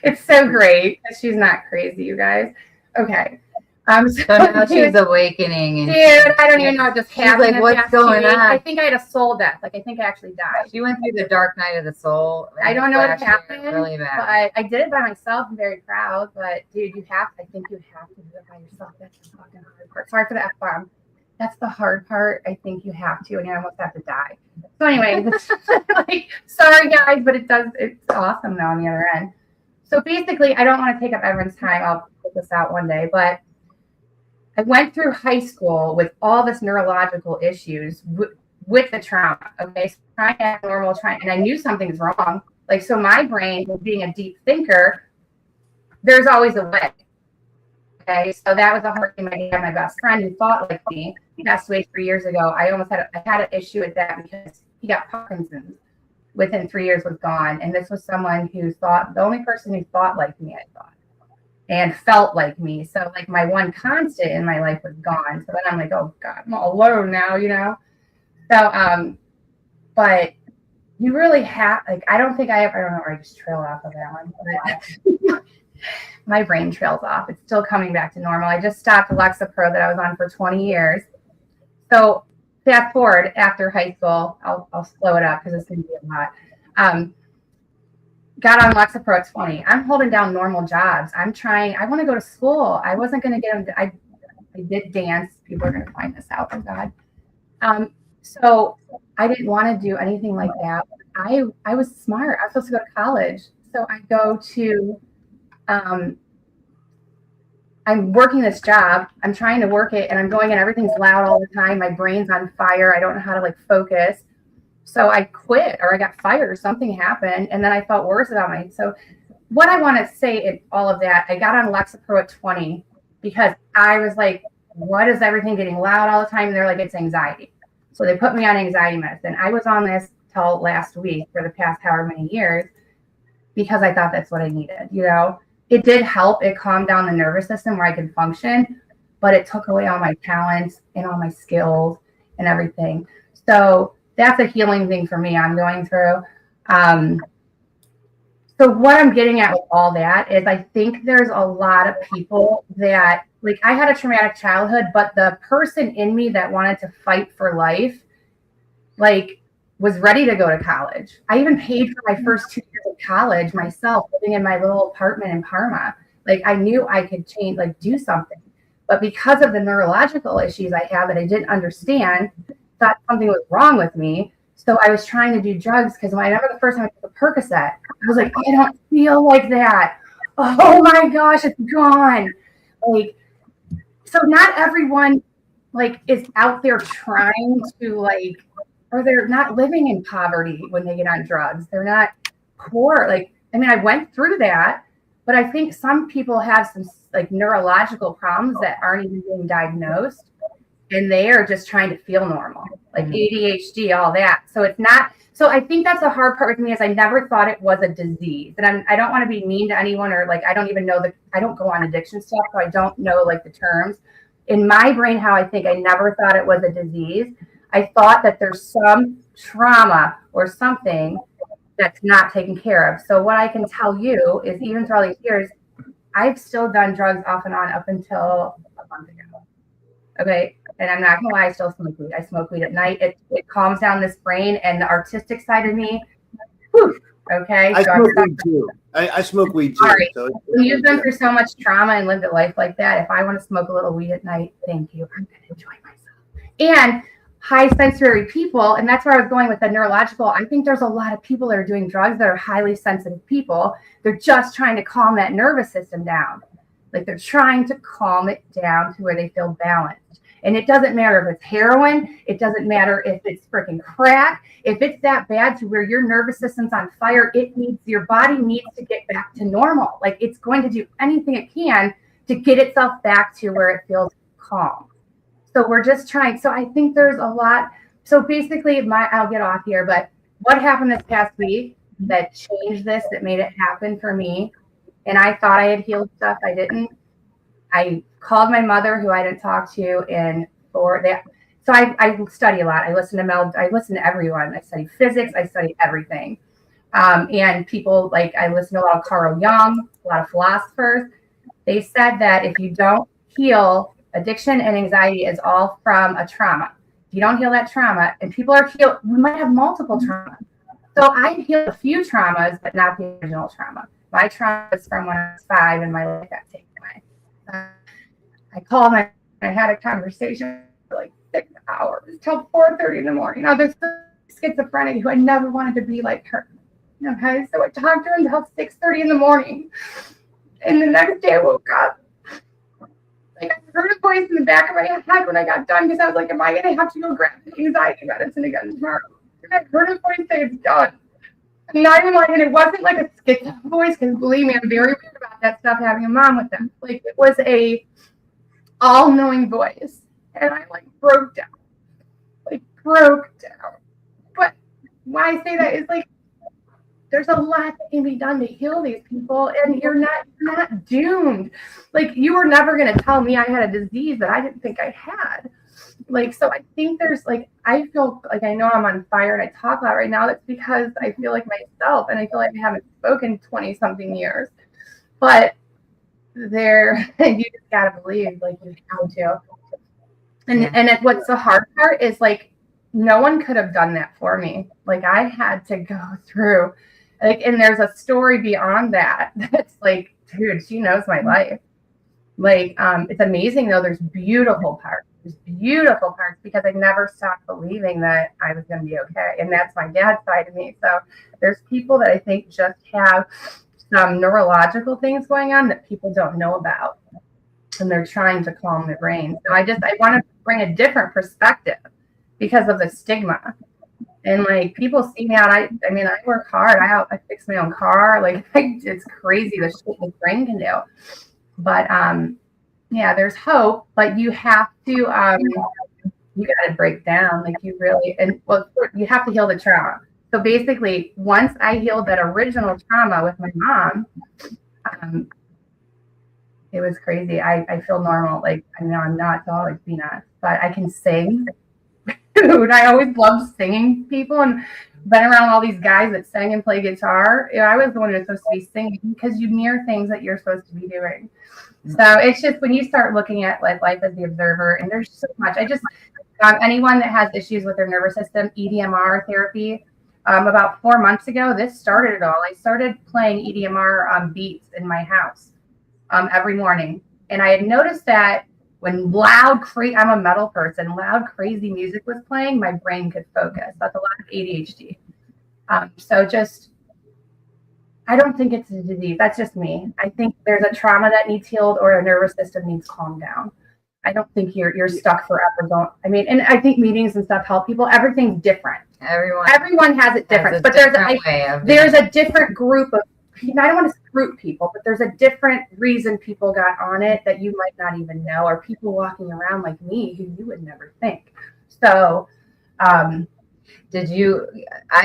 It's so great that she's not crazy, you guys. Okay. So now she's awakening. And dude, I don't even know what just happened. Like, what's going on? I think I had a soul death. Like, I think I actually died. She went through the dark night of the soul. I don't know what happened. Really bad. But I did it by myself. I'm very proud. But dude, I think you have to do it by yourself. That's the fucking hard part. Sorry for the F-bomb. That's the hard part. I think you have to, and you almost have to die. So anyway, like, sorry guys, but it's awesome though on the other end. So basically, I don't want to take up everyone's time. I'll put this out one day, but I went through high school with all this neurological issues with the trauma. Okay, so trying to act normal, and I knew something's wrong. Like, so my brain, being a deep thinker, there's always a way. Okay, so that was a hard thing. I had my best friend who thought like me. He passed away 3 years ago. I had an issue with that because he got Parkinson's. Within 3 years was gone, and this was someone who thought, the only person who thought like me, I thought, and felt like me. So like my one constant in my life was gone. So then I'm like, oh God, I'm all alone now, you know? So, but you really have, like, I don't know, I just trailed off of that one. But my brain trails off. It's still coming back to normal. I just stopped Lexapro that I was on for 20 years. So fast forward after high school, I'll slow it up because it's going to be a lot. Got on Lexapro at 20. I'm holding down normal jobs. I want to go to school. I wasn't going to get them. I did dance. People are going to find this out. Oh God. So I didn't want to do anything like that. I was smart. I was supposed to go to college. So I go to, I'm working this job. I'm trying to work it, and I'm going in. Everything's loud all the time. My brain's on fire. I don't know how to like focus. So I quit, or I got fired, or something happened, and then I felt worse about myself. So what I want to say in all of that, I got on Lexapro at 20 because I was like, what is everything getting loud all the time? And they're like, it's anxiety. So they put me on anxiety medicine. I was on this till last week for the past however many years because I thought that's what I needed. You know, it did help. It calmed down the nervous system where I could function, but it took away all my talents and all my skills and everything. So that's a healing thing for me I'm going through. So what I'm getting at with all that is I think there's a lot of people that, like, I had a traumatic childhood, but the person in me that wanted to fight for life, like, was ready to go to college. I even paid for my first 2 years of college myself, living in my little apartment in Parma. Like, I knew I could change, like, do something. But because of the neurological issues I have that I didn't understand, thought something was wrong with me. So I was trying to do drugs because when I remember the first time I took a Percocet, I was like, I don't feel like that. Oh my gosh, it's gone. Like, so not everyone like is out there trying to like, or they're not living in poverty when they get on drugs. They're not poor. Like, I mean, I went through that, but I think some people have some like neurological problems that aren't even being diagnosed. And they are just trying to feel normal, like ADHD, all that. So it's not, so I think that's the hard part with me is I never thought it was a disease. And I don't want to be mean to anyone or like, I don't even know I don't go on addiction stuff. So I don't know like the terms. In my brain, how I think, I never thought it was a disease. I thought that there's some trauma or something that's not taken care of. So what I can tell you is even through all these years, I've still done drugs off and on up until a month ago. Okay. And I'm not gonna lie, I still smoke weed. I smoke weed at night. It calms down this brain and the artistic side of me. Whew, okay. I smoke weed too. I smoke weed too. Sorry. So when you've been through so much trauma and lived a life like that, if I want to smoke a little weed at night, thank you. I'm gonna enjoy myself. And high sensory people, and that's where I was going with the neurological. I think there's a lot of people that are doing drugs that are highly sensitive people. They're just trying to calm that nervous system down. Like they're trying to calm it down to where they feel balanced. And it doesn't matter if it's heroin. It doesn't matter if it's freaking crack. If it's that bad to where your nervous system's on fire, your body needs to get back to normal. Like it's going to do anything it can to get itself back to where it feels calm. So we're just trying. So I think there's a lot. So basically, I'll get off here, but what happened this past week that changed this, that made it happen for me, and I thought I had healed stuff. I didn't. I called my mother, who I didn't talk to, and for that. So I study a lot. I listen to everyone. I study physics. I study everything. And people like, I listen to a lot of Carl Jung, a lot of philosophers. They said that if you don't heal, addiction and anxiety is all from a trauma. If you don't heal that trauma, and people are healed, we might have multiple traumas. So I healed a few traumas, but not the original trauma. My trauma was from when I was 5 and my life got taken away. I called I had a conversation for like 6 hours till 4:30 in the morning. Now there's schizophrenic who I never wanted to be like her. Okay, so I talked to her until 6:30 in the morning. And the next day I woke up. Like I heard a voice in the back of my head when I got done because I was like, am I going to have to go grab the anxiety medicine again tomorrow? And I heard a voice say it's done. And not even like, and it wasn't like a schizo voice, because believe me, I'm very weird about that stuff, having a mom with them. Like it was a all-knowing voice. And I like broke down. But why I say that is like, there's a lot that can be done to heal these people, and you're not doomed. Like you were never going to tell me I had a disease that I didn't think I had. Like, so I think there's like, I feel like I know I'm on fire and I talk a lot right now. That's because I feel like myself, and I feel like I haven't spoken 20 something years, but you just got to believe, like you have to. And what's the hard part is like, no one could have done that for me. Like I had to go through, like, and there's a story beyond that. That's like, dude, she knows my life. Like, it's amazing though. There's beautiful parts. Because I never stopped believing that I was going to be okay. And that's my dad's side of me. So there's people that I think just have some neurological things going on that people don't know about. And they're trying to calm their brain. So I want to bring a different perspective because of the stigma. And like people see me out. I mean, I work hard. I fix my own car. Like it's crazy the shit the brain can do. But yeah, there's hope. But you have to you got to break down. Like you really you have to heal the trauma. So basically, once I healed that original trauma with my mom, it was crazy. I feel normal. Like I know I'm not to always be nuts, but I can sing. Dude, I always loved singing people and been around all these guys that sang and play guitar. You know, I was the one who was supposed to be singing because you mirror things that you're supposed to be doing. So it's just when you start looking at like life as the observer, and there's so much. I just anyone that has issues with their nervous system, EDMR therapy. About 4 months ago, this started it all. I started playing EDMR beats in my house every morning, and I had noticed that when I'm a metal person, loud, crazy music was playing, my brain could focus. That's a lot of ADHD. So I don't think it's a disease. That's just me. I think there's a trauma that needs healed or a nervous system needs calmed down. I don't think you're stuck forever. And I think meetings and stuff help people. Everything's different. Everyone has it different. But there's a different group of I don't want to group people, but there's a different reason people got on it that you might not even know, or people walking around like me who you would never think. So, I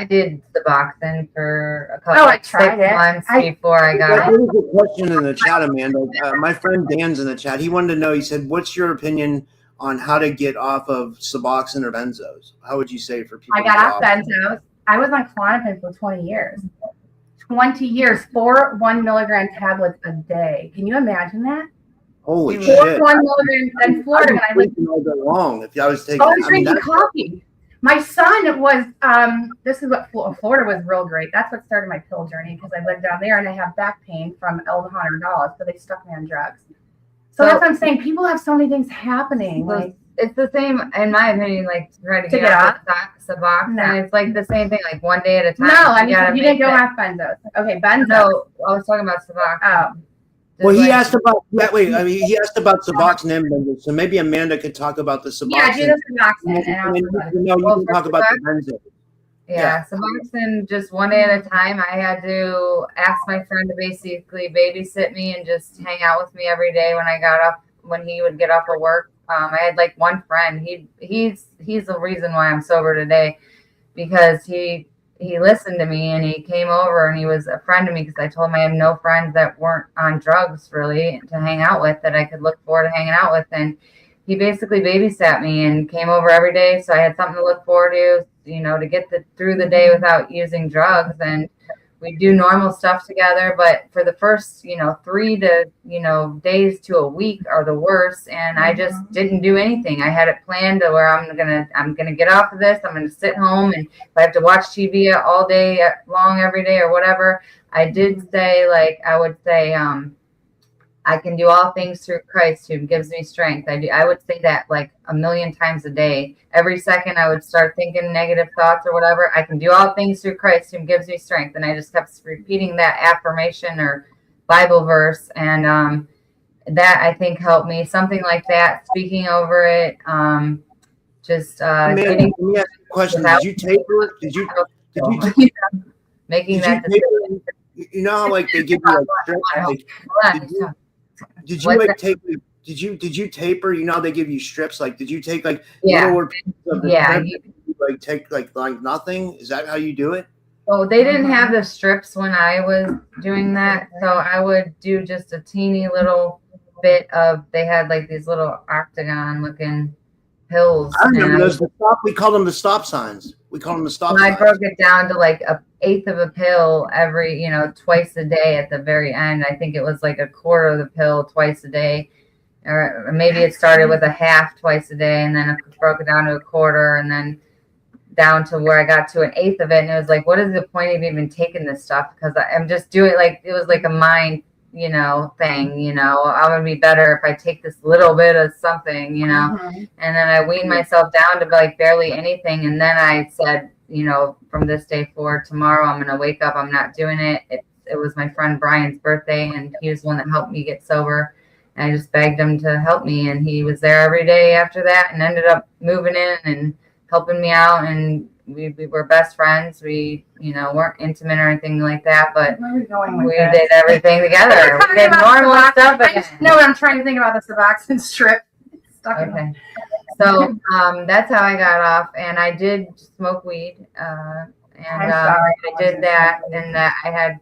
did Suboxone for a couple I tried 6 months before I got it. There was a question in the chat, Amanda. My friend Dan's in the chat. He wanted to know, he said, what's your opinion on how to get off of Suboxone or benzos? How would you say for people? I got off benzos. I was on Klonopin for 20 years. 20 years, 4 1 milligram tablets a day. Can you imagine that? Holy 4 shit. 1 milligrams in Florida. I was all day long if I was taking I was drinking coffee. My son was, this is what Florida was real great. That's what started my pill journey because I lived down there and I have back pain from $1,100, so they stuck me on drugs. So that's what I'm saying. People have so many things happening. Like it's the same, in my opinion, like trying to get off Suboxone. No. It's like the same thing, like one day at a time. No, you didn't go off benzos. Okay, benzos. No, I was talking about Suboxone. Oh. Well, he asked about he asked about Suboxone and benzos, so maybe Amanda could talk about the Suboxone. Yeah, do the Suboxone. You can talk about the benzos. Yeah, Suboxone just one day at a time. I had to ask my friend to basically babysit me and just hang out with me every day when he would get off of work. I had like one friend. He's the reason why I'm sober today, because he listened to me and he came over and he was a friend to me because I told him I had no friends that weren't on drugs really to hang out with that I could look forward to hanging out with. And he basically babysat me and came over every day. So I had something to look forward to, to get through the day without using drugs. And we do normal stuff together, but for the first, 3 to, days to a week are the worst. And I just didn't do anything. I had it planned to where I'm going to get off of this. I'm going to sit home, and if I have to watch TV all day long every day or whatever, I did say, I would say, I can do all things through Christ who gives me strength. I would say that like a million times a day. Every second I would start thinking negative thoughts or whatever. I can do all things through Christ who gives me strength. And I just kept repeating that affirmation or Bible verse. And that I think helped me. Something like that, speaking over it. Let me ask you a question. Did you taper? Did you making that decision? You know how like they give you did you like take? Did you taper? You know how they give you strips? Like, did you take like lower pieces of the strip? You like take like nothing? Is that how you do it? Well, they didn't have the strips when I was doing that, so I would do just a teeny little bit of. They had like these little octagon looking pills. I remember those. We call them the stop signs. We call them the stop signs. I broke it down to like a eighth of a pill every, twice a day at the very end. I think it was like a quarter of the pill twice a day, or maybe it started with a half twice a day, and then it broke it down to a quarter, and then down to where I got to an eighth of it. And it was like, what is the point of even taking this stuff? Because I'm just doing it was like a mind, thing, I'm going to be better if I take this little bit of something, and then I weaned myself down to like barely anything. And then I said, from this day forward, tomorrow I'm going to wake up. I'm not doing it. It was my friend Brian's birthday, and he was the one that helped me get sober. And I just begged him to help me, and he was there every day after that, and ended up moving in and helping me out. And we were best friends. We, weren't intimate or anything like that, but Where are we going with we this? did everything together. We did normal stuff again. No, I'm trying to think about the Suboxone strip. Okay. So that's how I got off, and I did smoke weed, and I did that, and that I had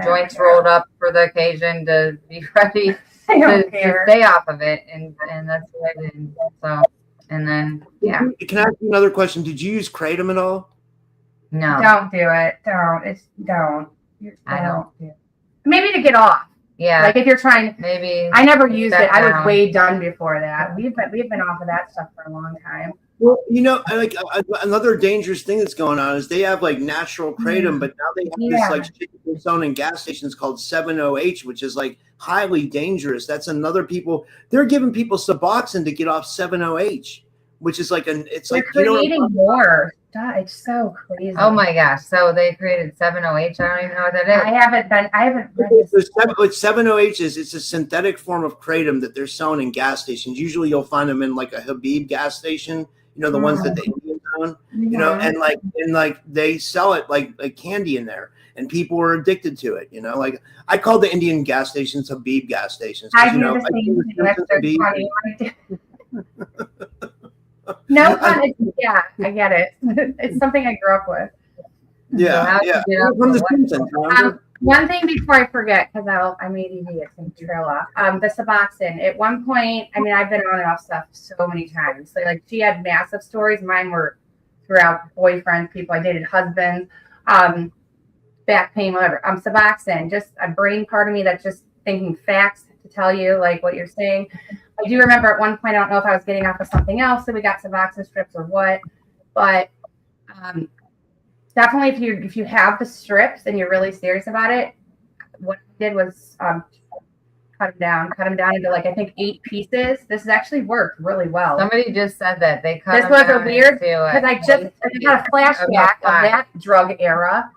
joints rolled up for the occasion to be ready to stay off of it, and that's what I did. So, and then Can I ask you another question? Did you use kratom at all? No. Don't do it. Don't. I don't. Do it. Maybe to get off. Yeah. Like if you're trying. Maybe. I never used it. I was down. way done before that. We've been off of that stuff for a long time. Well, like another dangerous thing that's going on is they have like natural kratom, but now they have this like shit they're selling in gas stations called 7-OH, which is like highly dangerous. That's they're giving people Suboxone to get off 7-OH, which is like it's they're like creating more. It's so crazy. Oh my gosh! So they created 7-OH. I don't even know what that is. I haven't read this. What 7-OH is, it's a synthetic form of kratom that they're selling in gas stations. Usually you'll find them in like a Habib gas station, the ones that the Indians own, and like they sell it like candy in there, and people are addicted to it. Like I call the Indian gas stations Habib gas stations. I do the same thing. That's so funny. No pun. I get it. It's something I grew up with. Yeah, From the Simpsons, remember? One thing before I forget, because I'm ADD, it's going to trail off. The Suboxone. At one point, I've been on and off stuff so many times. So, like, she had massive stories. Mine were throughout boyfriends, people I dated, husbands, back pain, whatever. Suboxone, just a brain part of me that's just thinking facts to tell you, like, what you're saying. I do remember at one point, I don't know if I was getting off of something else, so we got Suboxone strips or what, but definitely if you have the strips and you're really serious about it, what I did was cut them down into like I think 8 pieces. This has actually worked really well. Somebody just said that they cut. This was a weird because I had a flashback of that drug era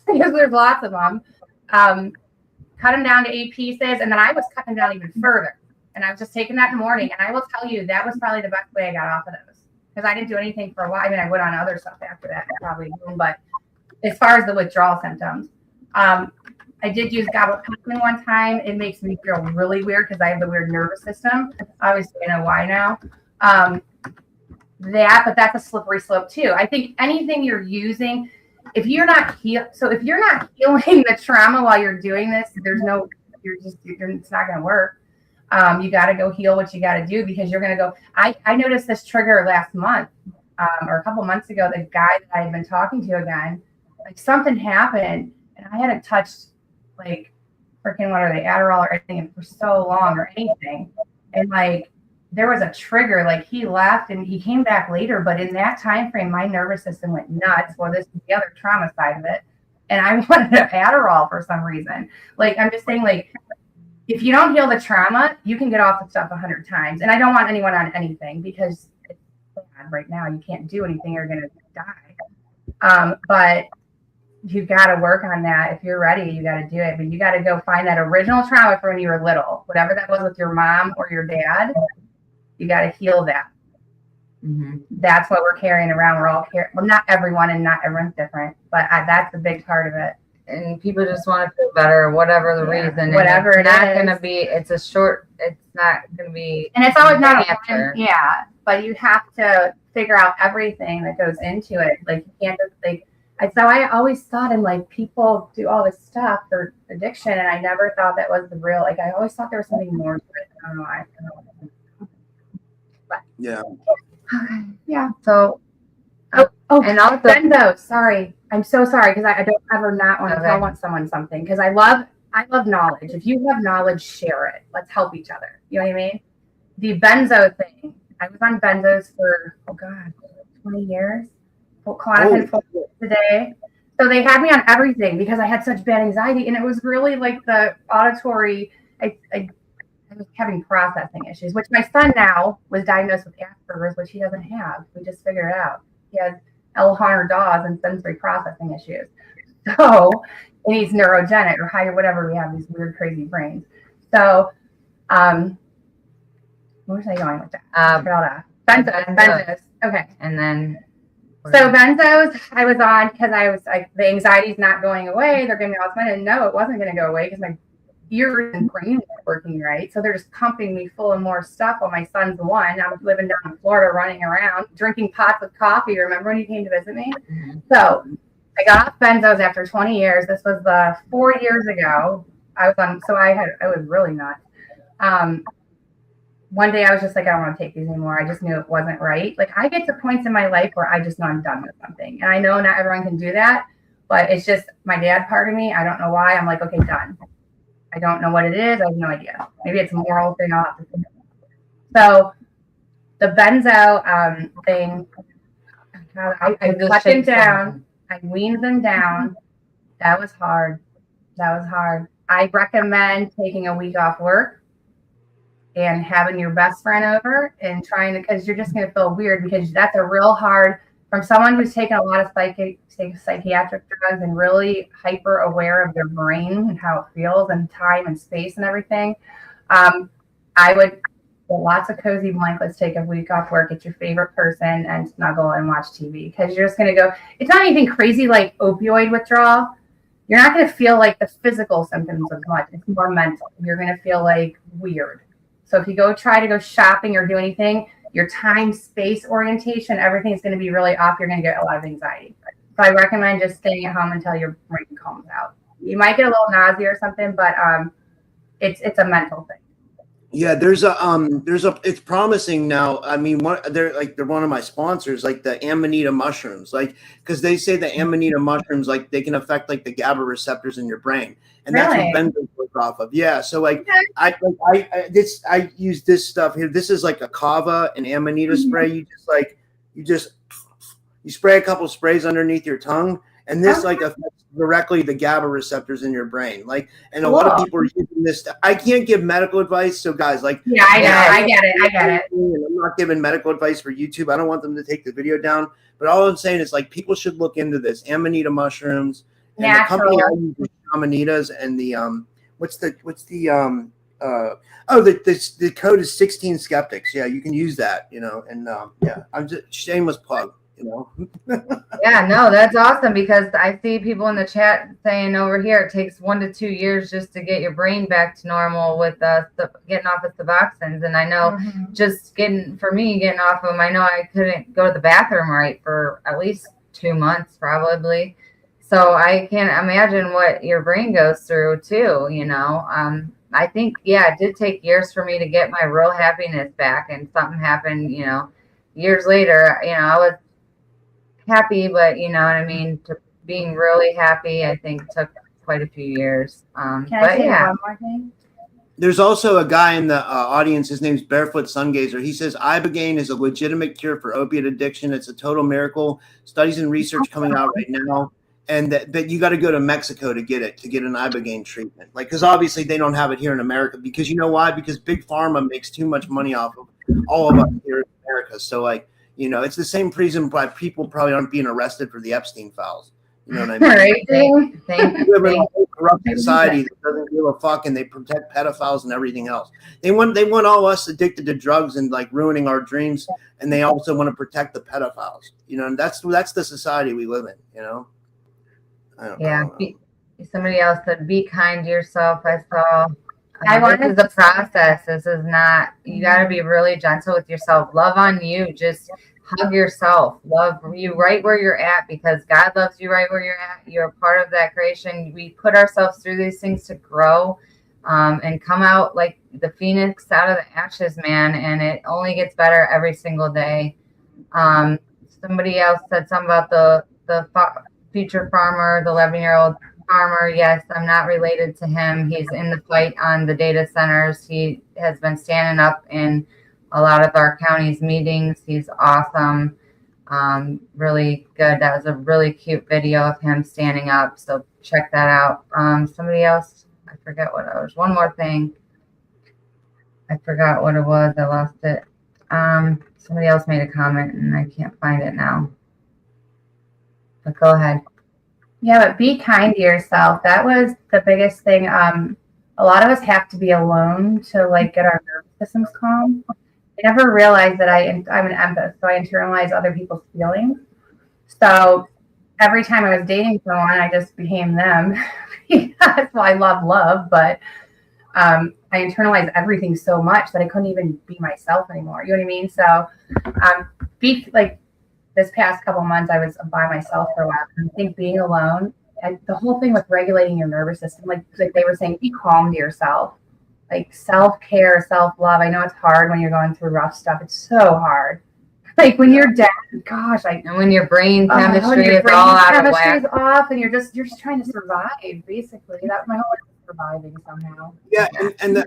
because there's lots of them. Cut them down to 8 pieces, and then I was cutting them down even further. And I was just taking that in the morning. And I will tell you, that was probably the best way I got off of those. Because I didn't do anything for a while. I went on other stuff after that, probably. But as far as the withdrawal symptoms, I did use gabapentin one time. It makes me feel really weird because I have the weird nervous system. Obviously, I know why now. But that's a slippery slope, too. I think anything you're using, if you're not healing the trauma while you're doing this, it's not going to work. You got to go heal what you got to do because you're going to go. I noticed this trigger last month or a couple months ago. The guy that I had been talking to again, like something happened and I hadn't touched like freaking Adderall or anything for so long or anything. And like there was a trigger, like he left and he came back later. But in that time frame, my nervous system went nuts. Well, this is the other trauma side of it. And I wanted an Adderall for some reason. Like I'm just saying like, if you don't heal the trauma, you can get off the stuff 100 times. And I don't want anyone on anything because it's bad right now. You can't do anything. You're going to die. But you got to work on that. If you're ready, you got to do it. But you got to go find that original trauma from when you were little. Whatever that was with your mom or your dad, you got to heal that. Mm-hmm. That's what we're carrying around. We're all carrying. Well, not everyone and not everyone's different. But that's a big part of it. And people just want to feel better, whatever the reason. Whatever it's not going to be. It's not going to be. And it's always not an answer. Yeah, but you have to figure out everything that goes into it. Like you can't just like. So I always thought, and like people do all this stuff for addiction, and I never thought that was the real. Like I always thought there was something more to it. I don't know. But yeah. Okay. Yeah. So. And also Benzo. Sorry. I'm so sorry because I don't ever not want to tell someone something because I love knowledge. If you have knowledge, share it. Let's help each other. You know what I mean? The benzo thing. I was on benzos for 20 years. Klonopin a day. So they had me on everything because I had such bad anxiety, and it was really like the auditory. I was having processing issues, which my son now was diagnosed with Asperger's, which he doesn't have. We just figured it out. He has Ehlers-Danlos and sensory processing issues. So, and he's neurogenic or higher, whatever. We have these weird, crazy brains. So, where was I going with that? Benzos. Okay. And then So benzos, I was on because I was like, the anxiety's not going away. They're giving me all this money. And no, it wasn't going to go away because my ears and brain weren't working right. So they're just pumping me full of more stuff while my son's one. I'm living down in Florida, running around, drinking pots of coffee. Remember when you came to visit me? So I got off benzos after 20 years. This was 4 years ago. I was on, so I was really nuts. One day I was just like, I don't want to take these anymore. I just knew it wasn't right. Like I get to points in my life where I just know I'm done with something. And I know not everyone can do that, but it's just my dad part of me. I don't know why. I'm like, okay, done. I don't know what it is. I have no idea. Maybe it's a moral thing. I'll have to think about. So the benzo thing, I cut them down. I weaned them down. That was hard. I recommend taking a week off work and having your best friend over and trying to, because you're just going to feel weird because that's a real hard, from someone who's taken a lot of psychiatric drugs and really hyper aware of their brain and how it feels and time and space and everything. I would get lots of cozy blankets, take a week off work, get your favorite person and snuggle and watch TV because you're just going to go, it's not anything crazy like opioid withdrawal. You're not going to feel like the physical symptoms as much. It's more mental. You're going to feel like weird. So if you try to go shopping or do anything, your time, space, orientation, everything is going to be really off. You're going to get a lot of anxiety. So I recommend just staying at home until your brain calms out. You might get a little nausea or something, but it's a mental thing. Yeah, it's promising now. I mean, they're one of my sponsors, like the Amanita mushrooms, like, because they say the Amanita mushrooms, like they can affect like the GABA receptors in your brain. And that's what benzos work off of. Yeah. So like, I use this stuff here. This is like a kava and Amanita spray. You spray a couple sprays underneath your tongue, and this like affects directly the GABA receptors in your brain. Like, and a lot of people are using this. I can't give medical advice. So guys, like, yeah, I know. I get it. I'm not giving medical advice for YouTube. I don't want them to take the video down, but all I'm saying is like, people should look into this Amanita mushrooms. And the company I use is Amanitas, and the the code is 16 Skeptics. Yeah, you can use that, and yeah, I'm just shameless plug, Yeah, no, that's awesome because I see people in the chat saying over here it takes 1 to 2 years just to get your brain back to normal with getting off of Suboxones, and I know just getting off of them, I know I couldn't go to the bathroom right for at least 2 months probably. So I can't imagine what your brain goes through too, I think, it did take years for me to get my real happiness back, and something happened, years later, I was happy, but you know what I mean, to being really happy, I think took quite a few years. Can I say one more thing? There's also a guy in the audience. His name's Barefoot Sungazer. He says Ibogaine is a legitimate cure for opiate addiction. It's a total miracle. Studies and research coming out right now. And that you got to go to Mexico to get an Ibogaine treatment. Like, because obviously they don't have it here in America. Because you know why? Because Big Pharma makes too much money off of all of us here in America. So, like, it's the same reason why people probably aren't being arrested for the Epstein files. You know what I mean? Right. We live in a whole corrupt society that doesn't give a fuck, and they protect pedophiles and everything else. They want all us addicted to drugs and like ruining our dreams, and they also want to protect the pedophiles. And that's the society we live in. Somebody else said, be kind to yourself. I saw. This is a process. This is not, you got to be really gentle with yourself. Love on you. Just hug yourself. Love you right where you're at, because God loves you right where you're at. You're a part of that creation. We put ourselves through these things to grow and come out like the phoenix out of the ashes, man. And it only gets better every single day. Somebody else said something about the future farmer, the 11-year-old farmer. Yes, I'm not related to him. He's in the fight on the data centers. He has been standing up in a lot of our county's meetings. He's awesome. Really good. That was a really cute video of him standing up. So check that out. Somebody else, I forget what it was. One more thing. I forgot what it was. I lost it. Somebody else made a comment and I can't find it now. But go ahead. Yeah, but be kind to yourself. That was the biggest thing. A lot of us have to be alone to like get our nervous systems calm. I never realized that I'm an empath, so I internalize other people's feelings. So every time I was dating someone, I just became them. Because, well, I love, but I internalized everything so much that I couldn't even be myself anymore. You know what I mean? So, this past couple months, I was by myself for a while. And I think being alone, and the whole thing with regulating your nervous system, like they were saying, be calm to yourself. Like self-care, self-love. I know it's hard when you're going through rough stuff. It's so hard. Like when you're down, gosh, and when your brain chemistry is all out of whack. Is off, and you're just trying to survive. Basically, that's my whole life is surviving somehow. Yeah, and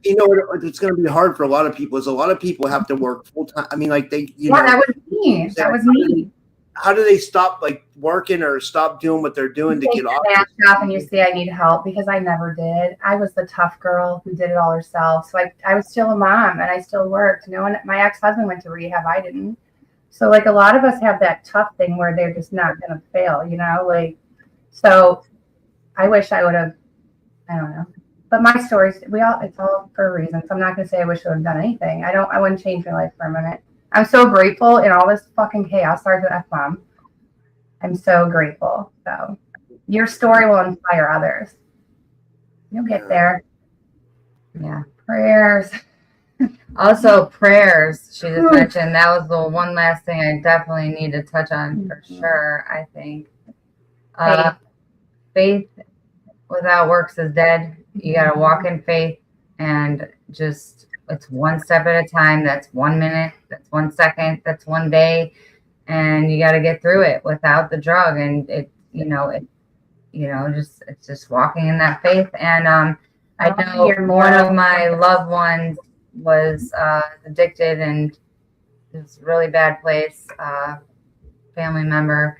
you know what? It's going to be hard for a lot of people. Is a lot of people have to work full time. I mean, like they, you know, that was me. That was me. How do they stop like working or stop doing what they're doing to get off? And you say I need help because I never did. I was the tough girl who did it all herself. So I was still a mom and I still worked. You know, and my ex-husband went to rehab. I didn't. So like a lot of us have that tough thing where they're just not going to fail. You know, like so. I wish I would have. I don't know. But my stories, it's all for a reason. So I'm not going to say I wish I would have done anything. I wouldn't change my life for a minute. I'm so grateful in all this fucking chaos. Sorry for the F-bomb. I'm so grateful. So your story will inspire others. You'll get there. Yeah. Prayers. Also prayers. She just mentioned that was the one last thing I definitely need to touch on for sure, I think. Faith without works is dead. You got to walk in faith and just, it's one step at a time. That's 1 minute. That's 1 second. That's 1 day. And you got to get through it without the drug. And it's just walking in that faith. And I know one of my loved ones was addicted and this really bad place, family member.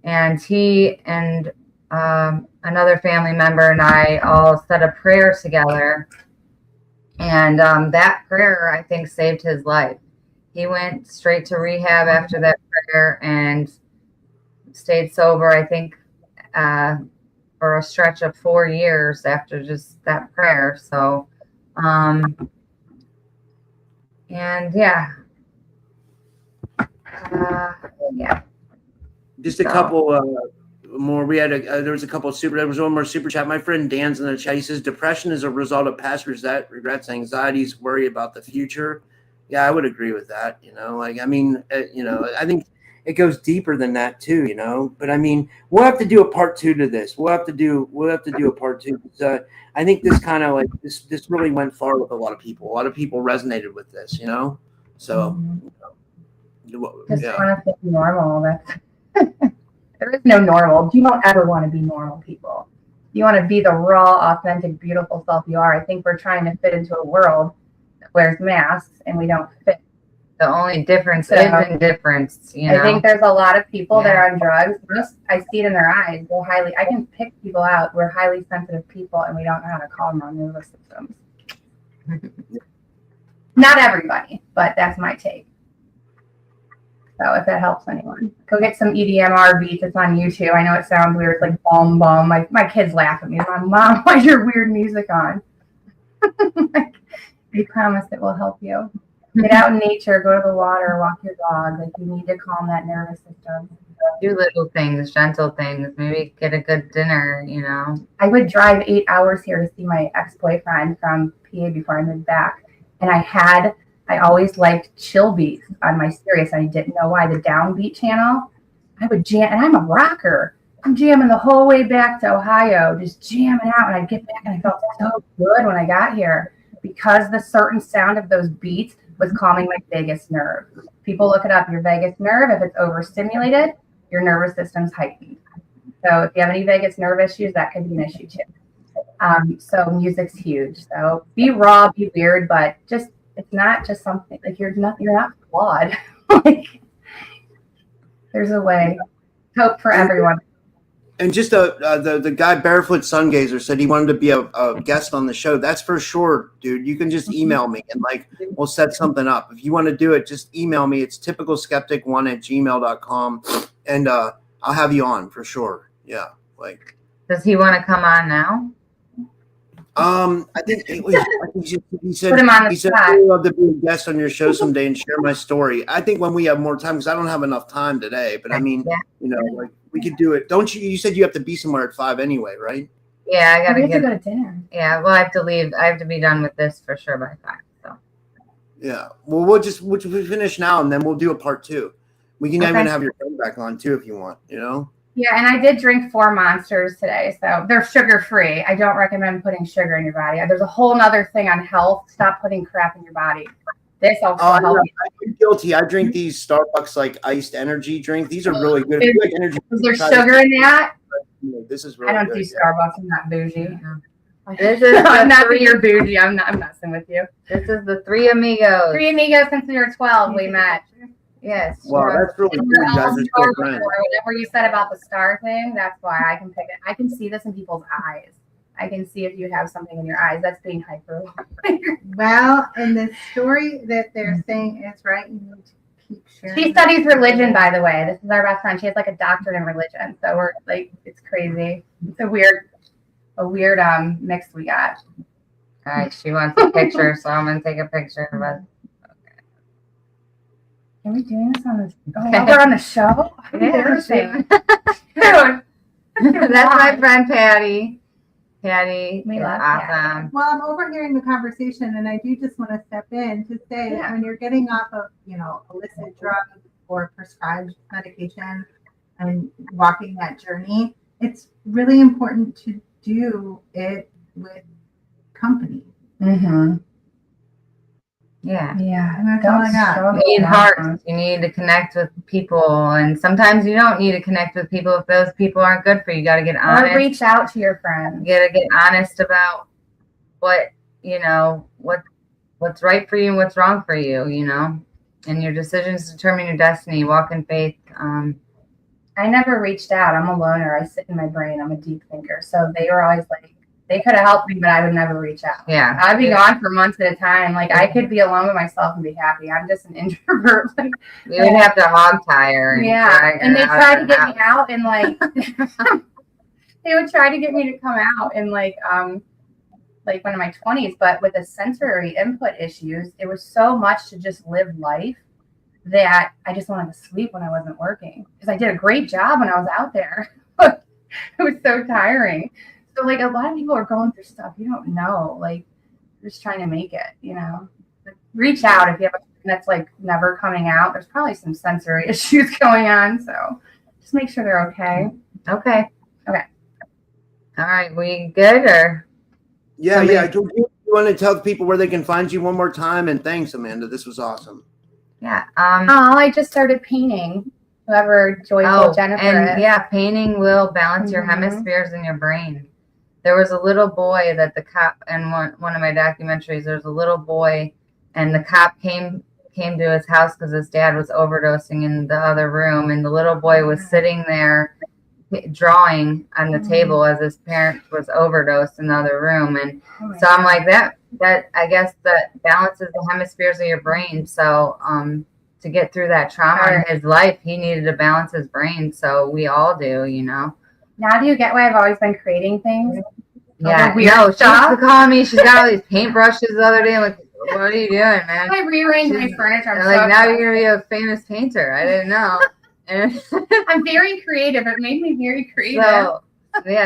And he and another family member and I all said a prayer together. And that prayer, I think, saved his life. He went straight to rehab after that prayer and stayed sober, I think, for a stretch of 4 years after just that prayer. So, and yeah. Yeah. Just a couple more. We had there was a couple of there was one more super chat. My friend Dan's in the chat. He says depression is a result of past regrets, anxieties, worry about the future. Yeah, I would agree with that. You know, like I mean, I think it goes deeper than that too. You know, but I mean, we'll have to do a part 2 to this. We'll have to do a part 2. I think this kind of like this really went far with a lot of people. A lot of people resonated with this. You know, so just want to feel normal. That's there is no normal. You don't ever want to be normal people. You want to be the raw, authentic, beautiful self you are. I think we're trying to fit into a world that wears masks and we don't fit. The only difference is indifference. You know? I think there's a lot of people that are on drugs. I see it in their eyes. I can pick people out. We're highly sensitive people and we don't know how to calm our nervous systems. Not everybody, but that's my take. So if that helps anyone, go get some EDMR beats. It's on YouTube. I know it sounds weird. It's like boom, boom. My kids laugh at me. My mom, why's your weird music on? I promise it will help you. Get out in nature. Go to the water. Walk your dog. Like you need to calm that nervous system. Do little things, gentle things. Maybe get a good dinner. You know. I would drive 8 hours here to see my ex-boyfriend from PA before I moved back, and I always liked chill beats on my Sirius. I didn't know why. The downbeat channel, I would jam, and I'm a rocker. I'm jamming the whole way back to Ohio, just jamming out. And I'd get back, and I felt so good when I got here because the certain sound of those beats was calming my vagus nerve. People look it up. Your vagus nerve, if it's overstimulated, your nervous system's heightened. So if you have any vagus nerve issues, that could be an issue too. So music's huge. So be raw, be weird, but just. It's not just something like you're not flawed. Like there's a way. Hope for everyone. And just the guy Barefoot Sungazer said he wanted to be a guest on the show. That's for sure, dude. You can just email me and like we'll set something up. If you want to do it, just email me. It's typicalskeptic1@gmail.com and I'll have you on for sure. Yeah. Like does he want to come on now? I think it was. I think he said. Put him on the He said, spot. "I'd love to be a guest on your show someday and share my story." I think when we have more time, because I don't have enough time today. But I mean, like we could do it. Don't you? You said you have to be somewhere at 5 anyway, right? Yeah, I gotta We have to go to dinner. Yeah, well, I have to leave. I have to be done with this for sure by 5. So. Yeah. Well, we'll finish now, and then we'll do a part 2. We can even have your friend back on too if you want. Yeah, and I did drink 4 Monsters today, so they're sugar-free. I don't recommend putting sugar in your body. There's a whole other thing on health. Stop putting crap in your body. This also helps. I'm guilty. I drink these Starbucks like iced energy drink. These are really good. If you like energy, Is there sugar in that? This is really I don't good. do Starbucks. I'm not bougie. This is I'm not that you're bougie. I'm messing with you. This is the Three Amigos. Three Amigos since we were 12. We met. Yes. Wow, that's really cool. You guys are so friends. Whatever you said about the star thing, that's why I can pick it. I can see this in people's eyes. I can see if you have something in your eyes. That's being hyper. Well, and the story that they're saying is right. You need to keep sharing. She studies religion, by the way. This is our best friend. She has like a doctorate in religion. So we're like, it's crazy. It's a weird mix we got. All right, she wants a picture, so I'm gonna take a picture of us. Are we doing this on this? Oh, we're on the show? Embarrassing. Dude. That's my friend Patty. Patty We is love awesome. Well, I'm overhearing the conversation, and I do just want to step in to say that when you're getting off of, illicit drugs or prescribed medication and walking that journey, it's really important to do it with company. Mm-hmm. Yeah. Yeah. And that's all I got. You need hearts. You need to connect with people. And sometimes you don't need to connect with people if those people aren't good for you. You got to get honest. Or reach out to your friends. You got to get honest about what, what's right for you and what's wrong for you, and your decisions determine your destiny. Walk in faith. I never reached out. I'm a loner. I sit in my brain. I'm a deep thinker. So they were always like, they could have helped me, but I would never reach out. Yeah. I'd be gone for months at a time. Like I could be alone with myself and be happy. I'm just an introvert. We would have to hog tie her. And they tried to get me out and like they would try to get me to come out in like one of my 20s, but with the sensory input issues, it was so much to just live life that I just wanted to sleep when I wasn't working because I did a great job when I was out there. It was so tiring. So like a lot of people are going through stuff you don't know, like you're just trying to make it, Like, reach out if you have a friend that's like never coming out. There's probably some sensory issues going on, so just make sure they're okay. Okay. Okay. All right, we good or? Yeah. Do you want to tell people where they can find you one more time? And thanks, Amanda. This was awesome. Yeah. I just started painting. Whoever joyful Jennifer is. Yeah, painting will balance your hemispheres in your brain. There was a little boy that the cop in one of my documentaries. There's a little boy, and the cop came to his house because his dad was overdosing in the other room, and the little boy was sitting there drawing on the table as his parent was overdosed in the other room. And so I'm like that I guess that balances the hemispheres of your brain. So to get through that trauma in his life, he needed to balance his brain. So we all do, Now do you get why I've always been creating things? Yeah, she was calling me. She's got all these paintbrushes the other day. I'm like, what are you doing, man? I rearranged my furniture. I'm like, now you're gonna be a famous painter. I didn't know. And I'm very creative. It made me very creative.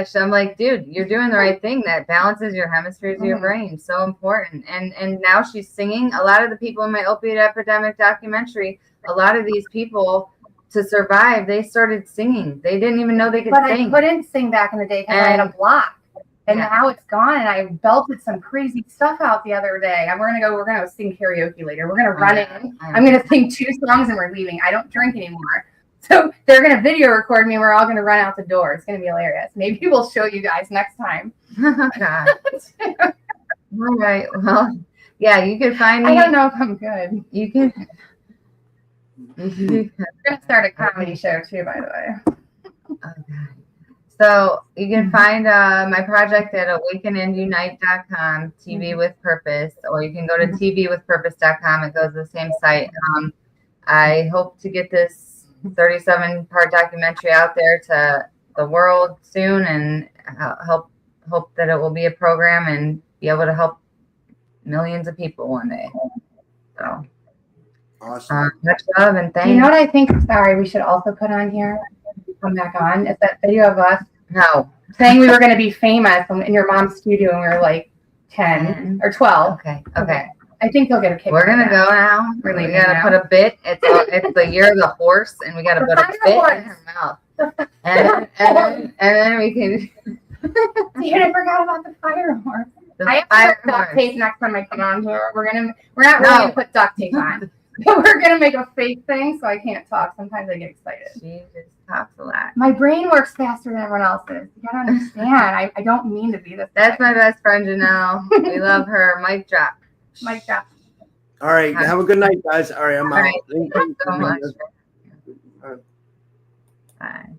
So I'm like, dude, you're doing the right thing. That balances your hemispheres of your brain. So important. And now she's singing. A lot of the people in my Opioid Epidemic documentary, a lot of these people, to survive, they started singing. They didn't even know they could sing. I couldn't sing back in the day because I had a block. And now it's gone, and I belted some crazy stuff out the other day. We're gonna sing karaoke later. We're gonna run in. I'm gonna sing 2 songs and we're leaving. I don't drink anymore. So they're gonna video record me. We're all gonna run out the door. It's gonna be hilarious. Maybe we'll show you guys next time. God. All right. Well, yeah, you can find me. I don't know if I'm good. You can. We're gonna start a comedy show too, by the way. Okay. So you can find my project at awakenandunite.com, TV with Purpose, or you can go to tvwithpurpose.com. It goes to the same site. I hope to get this 37-part documentary out there to the world soon and help hope that it will be a program and be able to help millions of people one day. So awesome. Much love and thanks. You know what I think? Sorry, we should also put on here. Come back on. Is that video of us? No. Saying we were going to be famous in your mom's studio when we were like 10 or 12. Okay. I think they'll get a kick. We're gonna go now. We're We leaving gotta now. put a bit. It's the year of the horse, and we gotta put a bit in her mouth. And then we can. Dude, I forgot about the fire horse. The I have fire to put duct horse. tape next time I come on here. We're not really gonna put duct tape on. But we're gonna make a fake thing so I can't talk. Sometimes I get excited. She just talks a lot. My brain works faster than everyone else's. You gotta understand. I don't mean to be this. That's my best friend Janelle. We love her. Mic drop. Mic drop. All right. Have a good night, guys. All right. I'm out. Thank you so much. Bye.